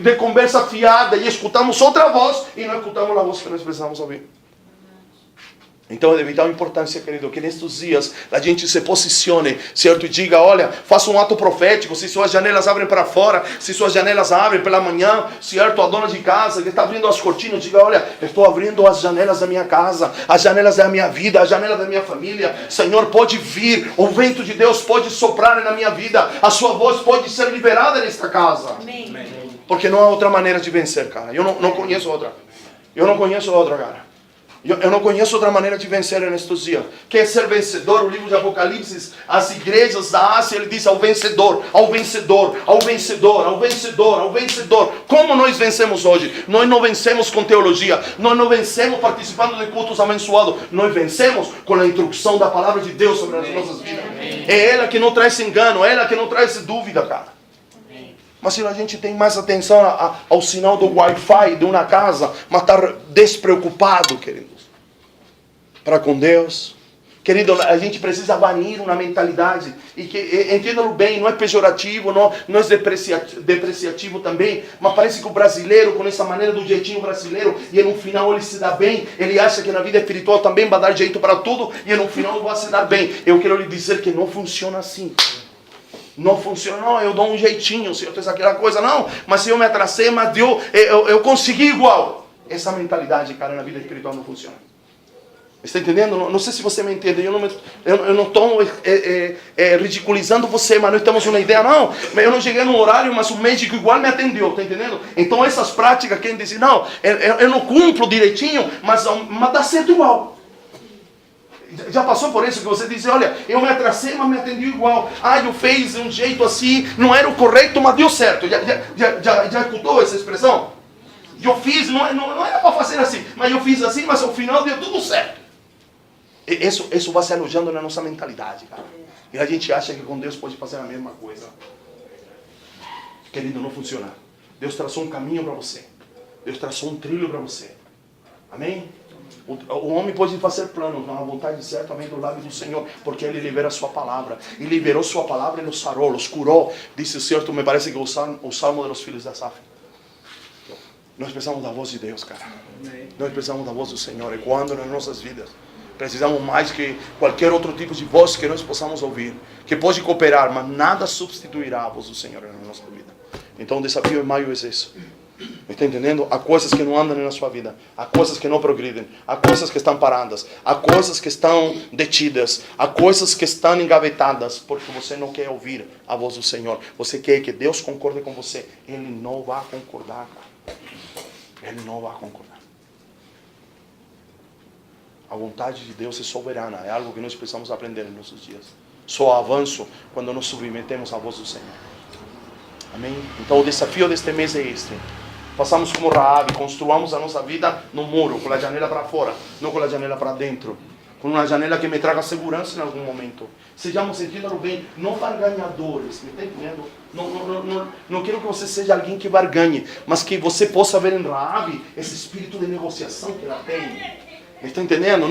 de conversa fiada. E escutamos outra voz e não escutamos a voz que nós precisamos ouvir. Então é de vital importância, querido, que nestes dias a gente se posicione, certo? E diga, olha, faça um ato profético, se suas janelas abrem para fora, se suas janelas abrem pela manhã, certo? A dona de casa que está abrindo as cortinas, diga, olha, estou abrindo as janelas da minha casa, as janelas da minha vida, as janelas da minha família. Senhor, pode vir, o vento de Deus pode soprar na minha vida, a sua voz pode ser liberada nesta casa. Amém. Porque não há outra maneira de vencer, cara. Eu não conheço outra. Eu não conheço outra, cara. Eu não conheço outra maneira de vencer nestes dias. Quer ser vencedor? O livro de Apocalipse, as igrejas da Ásia, ele diz ao vencedor, ao vencedor, ao vencedor, ao vencedor, ao vencedor. Como nós vencemos hoje? Nós não vencemos com teologia, nós não vencemos participando de cultos abençoados, nós vencemos com a instrução da palavra de Deus sobre as nossas vidas. É ela que não traz engano, é ela que não traz dúvida, cara. Mas se a gente tem mais atenção ao sinal do Wi-Fi de uma casa, mas está despreocupado, queridos, para com Deus. Querido, a gente precisa banir uma mentalidade, e que, entendam bem, não é pejorativo, não é depreciativo também, mas parece que o brasileiro, com essa maneira do jeitinho brasileiro, e no final ele se dá bem, ele acha que na vida espiritual também vai dar jeito para tudo, e no final vai se dar bem. Eu quero lhe dizer que não funciona assim. Não funciona, não, eu dou um jeitinho, se eu tenho aquela coisa, não, mas se eu me atrasei, mas eu consegui igual. Essa mentalidade, cara, na vida espiritual não funciona. Está entendendo? Não sei se você me entende, eu não estou ridiculizando você, mas nós temos uma ideia, não, eu não cheguei no horário, mas o médico igual me atendeu, está entendendo? Então essas práticas, quem diz, não, eu não cumpro direitinho, mas dá certo igual. Já passou por isso que você diz, olha, eu me atrasei, mas me atendi igual. Eu fiz de um jeito assim, não era o correto, mas deu certo. Já escutou essa expressão? Eu fiz, não era para fazer assim, mas eu fiz assim, mas ao final deu tudo certo. Isso vai se alojando na nossa mentalidade, cara. E a gente acha que com Deus pode fazer a mesma coisa. Querido, não funciona. Deus traçou um caminho para você. Deus traçou um trilho para você. Amém? O homem pode fazer planos, mas a vontade certa vem do lado do Senhor, porque Ele libera a sua palavra. E liberou sua palavra e nos sarou, nos curou. Disse o Senhor, me parece que o salmo dos filhos da Asaf. Nós precisamos da voz de Deus, cara. Nós precisamos da voz do Senhor. E quando nas nossas vidas precisamos mais que qualquer outro tipo de voz que nós possamos ouvir, que pode cooperar, mas nada substituirá a voz do Senhor na nossa vida. Então o desafio em maio é isso. Está entendendo? Há coisas que não andam na sua vida, há coisas que não progridem, há coisas que estão paradas, há coisas que estão detidas, há coisas que estão engavetadas, porque você não quer ouvir a voz do Senhor. Você quer que Deus concorde com você. Ele não vai concordar, cara. Ele não vai concordar. A vontade de Deus é soberana, é algo que nós precisamos aprender em nossos dias. Só avanço quando nos submetemos à voz do Senhor. Amém? Então o desafio deste mês é este. Façamos como Raabe, construamos a nossa vida no muro, com a janela para fora, não com a janela para dentro. Com uma janela que me traga segurança em algum momento. Sejamos, entendam bem, não barganhadores, me está entendendo? Não quero que você seja alguém que barganhe, mas que você possa ver em Raabe esse espírito de negociação que ela tem. Me está entendendo?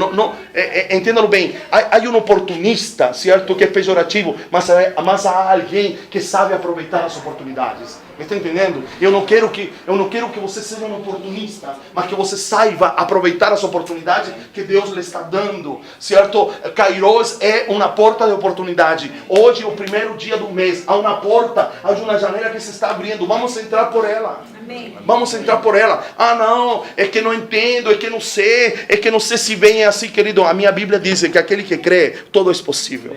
Entendam bem, há um oportunista, certo, que é pejorativo, mas há alguém que sabe aproveitar as oportunidades. Me está entendendo? Eu não quero que você seja um oportunista, mas que você saiba aproveitar as oportunidades que Deus lhe está dando, certo? Kairos é uma porta de oportunidade. Hoje é o primeiro dia do mês, há uma porta, há uma janela que se está abrindo. Vamos entrar por ela. Amém. Vamos entrar por ela. Ah, não, é que não entendo, é que não sei se vem assim, querido. A minha Bíblia diz que aquele que crê, tudo é possível.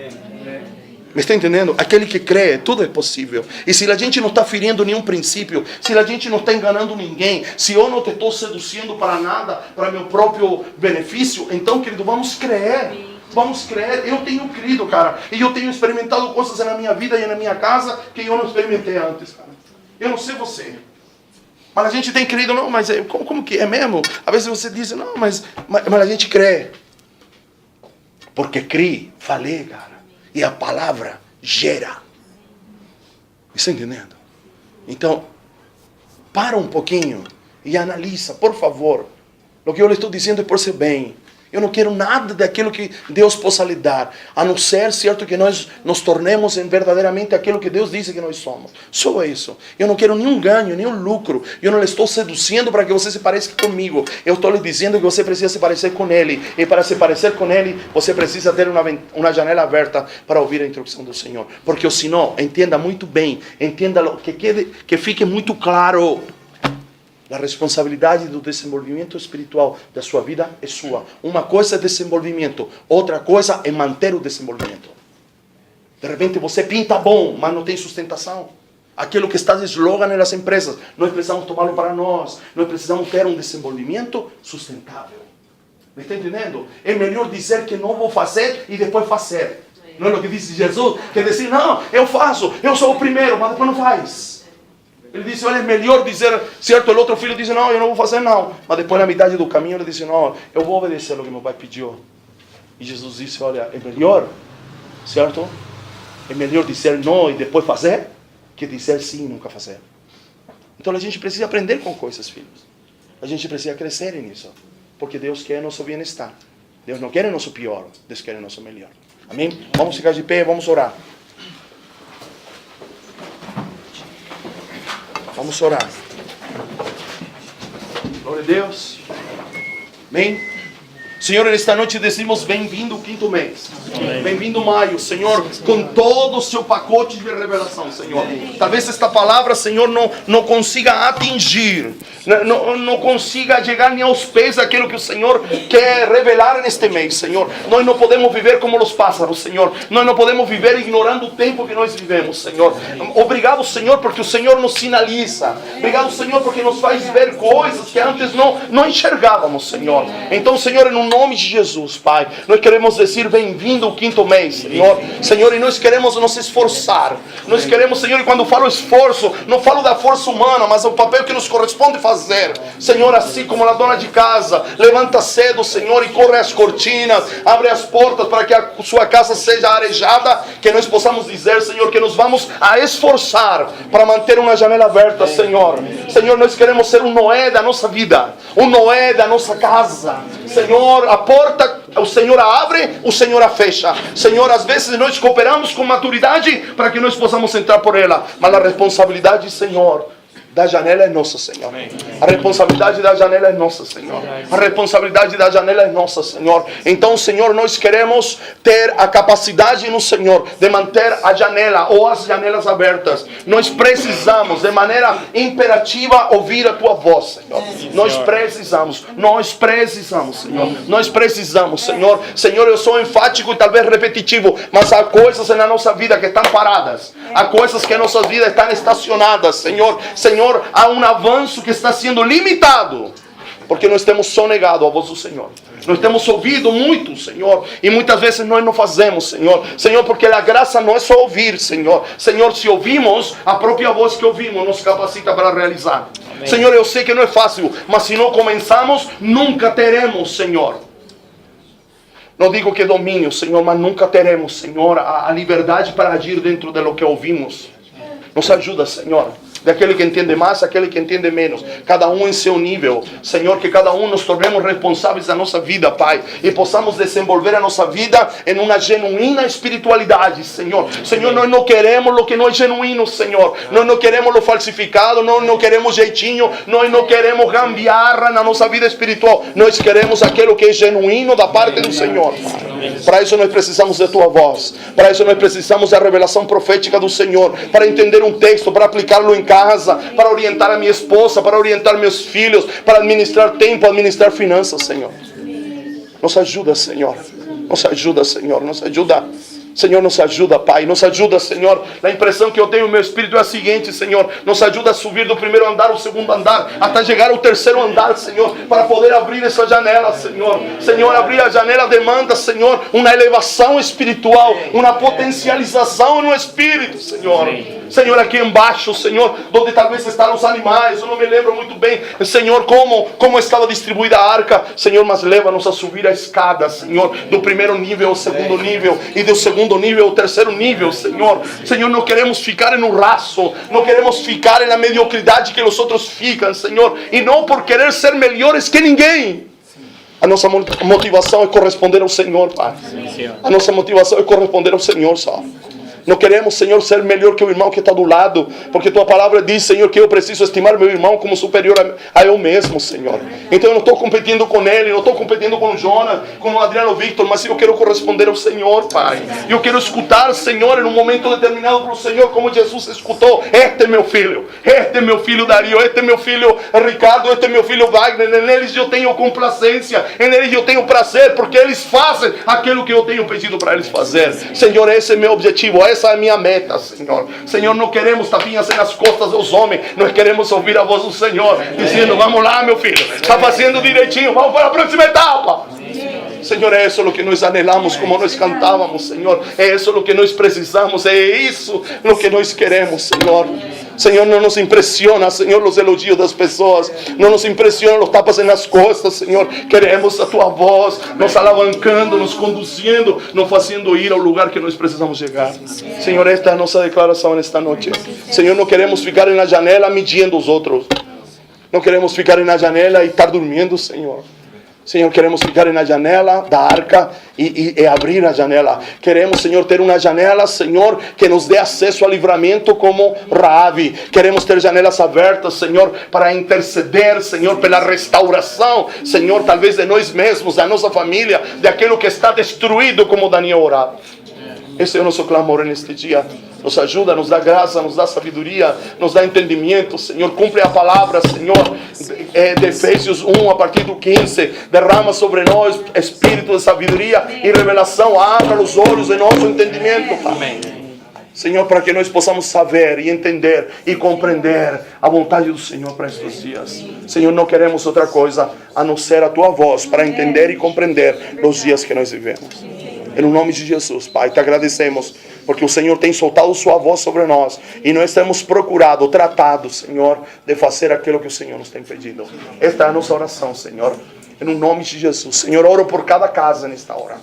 Me está entendendo? Aquele que crê, tudo é possível. E se a gente não está ferindo nenhum princípio, se a gente não está enganando ninguém, se eu não te estou seduzindo para nada, para meu próprio benefício, então, querido, vamos crer. Vamos crer. Eu tenho crido, cara. E eu tenho experimentado coisas na minha vida e na minha casa que eu não experimentei antes, cara. Eu não sei você. Mas a gente tem crido, não, mas como que é mesmo? Às vezes você diz, não, mas a gente crê. Porque crê, falei, cara. E a palavra gera. Está entendendo? Então, para um pouquinho e analisa, por favor. O que eu lhe estou dizendo é por seu bem. Eu não quero nada daquilo que Deus possa lhe dar, a não ser, certo, que nós nos tornemos em verdadeiramente aquilo que Deus disse que nós somos. Só isso. Eu não quero nenhum ganho, nenhum lucro. Eu não lhe estou seduzindo para que você se pareça comigo. Eu estou lhe dizendo que você precisa se parecer com Ele. E para se parecer com Ele, você precisa ter uma janela aberta para ouvir a instrução do Senhor. Porque senão, entenda muito bem, entenda que fique muito claro. A responsabilidade do desenvolvimento espiritual da sua vida é sua. Uma coisa é desenvolvimento, outra coisa é manter o desenvolvimento. De repente você pinta bom, mas não tem sustentação. Aquilo que está de slogan nas empresas, nós precisamos tomá-lo para nós. Nós precisamos ter um desenvolvimento sustentável. Me está entendendo? É melhor dizer que não vou fazer e depois fazer. Não é o que disse Jesus? Que dizer, não, eu faço, eu sou o primeiro, mas depois não faz. Ele disse, olha, é melhor dizer, certo? O outro filho disse, não, eu não vou fazer não. Mas depois na metade do caminho ele disse, não, eu vou obedecer o que meu pai pediu. E Jesus disse, olha, é melhor, certo? É melhor dizer não e depois fazer, que dizer sim e nunca fazer. Então a gente precisa aprender com coisas, filhos. A gente precisa crescer nisso. Porque Deus quer nosso bem-estar. Deus não quer o nosso pior, Deus quer o nosso melhor. Amém? Vamos ficar de pé, vamos orar. Vamos orar. Glória a Deus. Amém. Senhor, nesta noite decimos bem-vindo o quinto mês. Bem-vindo maio, Senhor, com todo o seu pacote de revelação, Senhor. Talvez esta palavra, Senhor, não consiga atingir, não consiga chegar nem aos pés daquilo que o Senhor quer revelar neste mês, Senhor. Nós não podemos viver como os pássaros, Senhor. Nós não podemos viver ignorando o tempo que nós vivemos, Senhor. Obrigado, Senhor, porque o Senhor nos sinaliza. Obrigado, Senhor, porque nos faz ver coisas que antes não enxergávamos, Senhor. Então, Senhor, em nome de Jesus, Pai, nós queremos dizer bem-vindo ao quinto mês, Senhor. Senhor, e nós queremos nos esforçar. Nós queremos, Senhor, e quando falo esforço, não falo da força humana, mas o papel que nos corresponde fazer. Senhor, assim como a dona de casa levanta cedo, Senhor, e corre as cortinas, abre as portas para que a sua casa seja arejada, que nós possamos dizer, Senhor, que nos vamos a esforçar para manter uma janela aberta, Senhor. Senhor, nós queremos ser um Noé da nossa vida, um Noé da nossa casa. Senhor, a porta, o Senhor a abre, o Senhor a fecha. Senhor, às vezes nós cooperamos com maturidade para que nós possamos entrar por ela. Mas a responsabilidade, Senhor, da janela é nossa, Senhor. A responsabilidade da janela é nossa, Senhor. A responsabilidade da janela é nossa, Senhor. Então, Senhor, nós queremos ter a capacidade no Senhor de manter a janela ou as janelas abertas. Nós precisamos, de maneira imperativa, ouvir a Tua voz, Senhor. Nós precisamos, Senhor. Nós precisamos, Senhor. Senhor, eu sou enfático e talvez repetitivo, mas há coisas na nossa vida que estão paradas. Há coisas que em nossas vidas estão estacionadas, Senhor. Senhor, há um avanço que está sendo limitado, porque nós temos sonegado a voz do Senhor. Nós temos ouvido muito, Senhor, e muitas vezes nós não fazemos, Senhor. Senhor, porque a graça não é só ouvir, Senhor. Senhor, se ouvimos, a própria voz que ouvimos nos capacita para realizar. Amém. Senhor, eu sei que não é fácil, mas se não começamos, nunca teremos, Senhor. Não digo que domínio, Senhor, mas nunca teremos, Senhor, a liberdade para agir dentro de lo que ouvimos. Nos ajuda, Senhor. Daquele que entende mais, aquele que entende menos. Cada um em seu nível. Senhor, que cada um nos tornemos responsáveis da nossa vida, Pai. E possamos desenvolver a nossa vida em uma genuína espiritualidade, Senhor. Senhor, nós não queremos o que não é genuíno, Senhor. Nós não queremos o falsificado, nós não queremos jeitinho, nós não queremos gambiarra na nossa vida espiritual. Nós queremos aquilo que é genuíno da parte do Senhor. Para isso nós precisamos de Tua voz. Para isso nós precisamos da revelação profética do Senhor. Para entender um texto, para aplicá-lo em casa, para orientar a minha esposa, para orientar meus filhos, para administrar tempo, administrar finanças, Senhor. Nos ajuda, Senhor. Nos ajuda, Senhor. Nos ajuda. Senhor, nos ajuda, Pai. Nos ajuda, Senhor. A impressão que eu tenho no meu espírito é a seguinte, Senhor. Nos ajuda a subir do primeiro andar ao segundo andar, até chegar ao terceiro andar, Senhor, para poder abrir essa janela, Senhor. Senhor, abrir a janela demanda, Senhor, uma elevação espiritual, uma potencialização no espírito, Senhor. Senhor, aqui embaixo, Senhor, onde talvez estão os animais, eu não me lembro muito bem, Senhor, como estava distribuída a arca, Senhor, mas leva-nos a subir a escada, Senhor, do primeiro nível ao segundo nível, e do segundo nível ao terceiro nível, Senhor. Senhor, não queremos ficar no raso, não queremos ficar na mediocridade que os outros ficam, Senhor, e não por querer ser melhores que ninguém. A nossa motivação é corresponder ao Senhor, Pai. A nossa motivação é corresponder ao Senhor, só. Não queremos, Senhor, ser melhor que o irmão que está do lado, porque Tua palavra diz, Senhor, que eu preciso estimar meu irmão como superior a eu mesmo, Senhor. Então eu não estou competindo com ele, não estou competindo com o Jonas, com o Adriano Victor, mas eu quero corresponder ao Senhor, Pai. Eu quero escutar, Senhor, em um momento determinado para o Senhor, como Jesus escutou: este é meu filho Dario, este é meu filho Ricardo, este é meu filho Wagner, neles eu tenho complacência, neles eu tenho prazer, porque eles fazem aquilo que eu tenho pedido para eles fazer. Senhor, esse é meu objetivo, essa é a minha meta, Senhor. Senhor, não queremos tapinhas nas costas dos homens, nós queremos ouvir a voz do Senhor, dizendo: vamos lá, meu filho, está fazendo direitinho, vamos para a próxima etapa. Senhor, é isso o que nós anelamos, como nós cantávamos, Senhor. É isso o que nós precisamos, é isso o que nós queremos, Senhor. Senhor, não nos impressiona, Senhor, os elogios das pessoas. Não nos impressiona os tapas nas costas, Senhor. Queremos a Tua voz, nos alavancando, nos conduzindo, nos fazendo ir ao lugar que nós precisamos chegar. Senhor, esta é a nossa declaração nesta noite. Senhor, não queremos ficar na janela medindo os outros. Não queremos ficar na janela e estar dormindo, Senhor. Senhor, queremos ficar na janela da arca e abrir a janela. Queremos, Senhor, ter uma janela, Senhor, que nos dê acesso a livramento como Raabe. Queremos ter janelas abertas, Senhor, para interceder, Senhor, pela restauração, Senhor, talvez de nós mesmos, da nossa família, daquilo que está destruído, como Daniel orava. Esse é o nosso clamor neste dia. Nos ajuda, nos dá graça, nos dá sabedoria, nos dá entendimento, Senhor. Cumpre a palavra, Senhor, de Efésios 1, a partir do 15. Derrama sobre nós espírito de sabedoria e revelação. Abra os olhos de nosso entendimento, Pai. Amém. Senhor, para que nós possamos saber e entender e compreender a vontade do Senhor para estes dias. Senhor, não queremos outra coisa a não ser a Tua voz para entender e compreender os dias que nós vivemos. Em nome de Jesus, Pai, te agradecemos, porque o Senhor tem soltado Sua voz sobre nós, e nós temos procurado, tratado, Senhor, de fazer aquilo que o Senhor nos tem pedido. Esta é a nossa oração, Senhor, em nome de Jesus. Senhor, oro por cada casa nesta hora.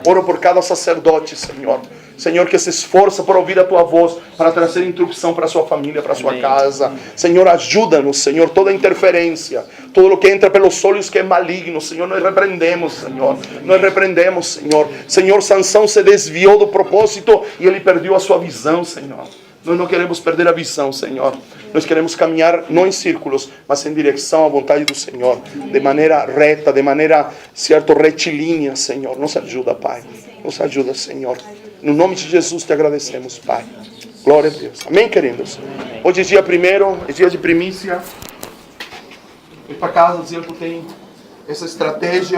Oro por cada sacerdote, Senhor. Senhor, que se esforça por ouvir a Tua voz, para trazer instrução para a sua família, para a sua casa. Senhor, ajuda-nos, Senhor, toda interferência, tudo o que entra pelos olhos que é maligno, Senhor, nós repreendemos, Senhor. Nós repreendemos, Senhor. Senhor, Sansão se desviou do propósito e ele perdeu a sua visão, Senhor. Nós não queremos perder a visão, Senhor. Nós queremos caminhar não em círculos, mas em direção à vontade do Senhor, de maneira reta, de maneira, certo, retilínea, Senhor. Nos ajuda, Pai. Nos ajuda, Senhor. No nome de Jesus te agradecemos, Pai. Glória a Deus. Amém, queridos? Hoje é dia 1º, é dia de primícia. E para casa, o Zilpo tem essa estratégia.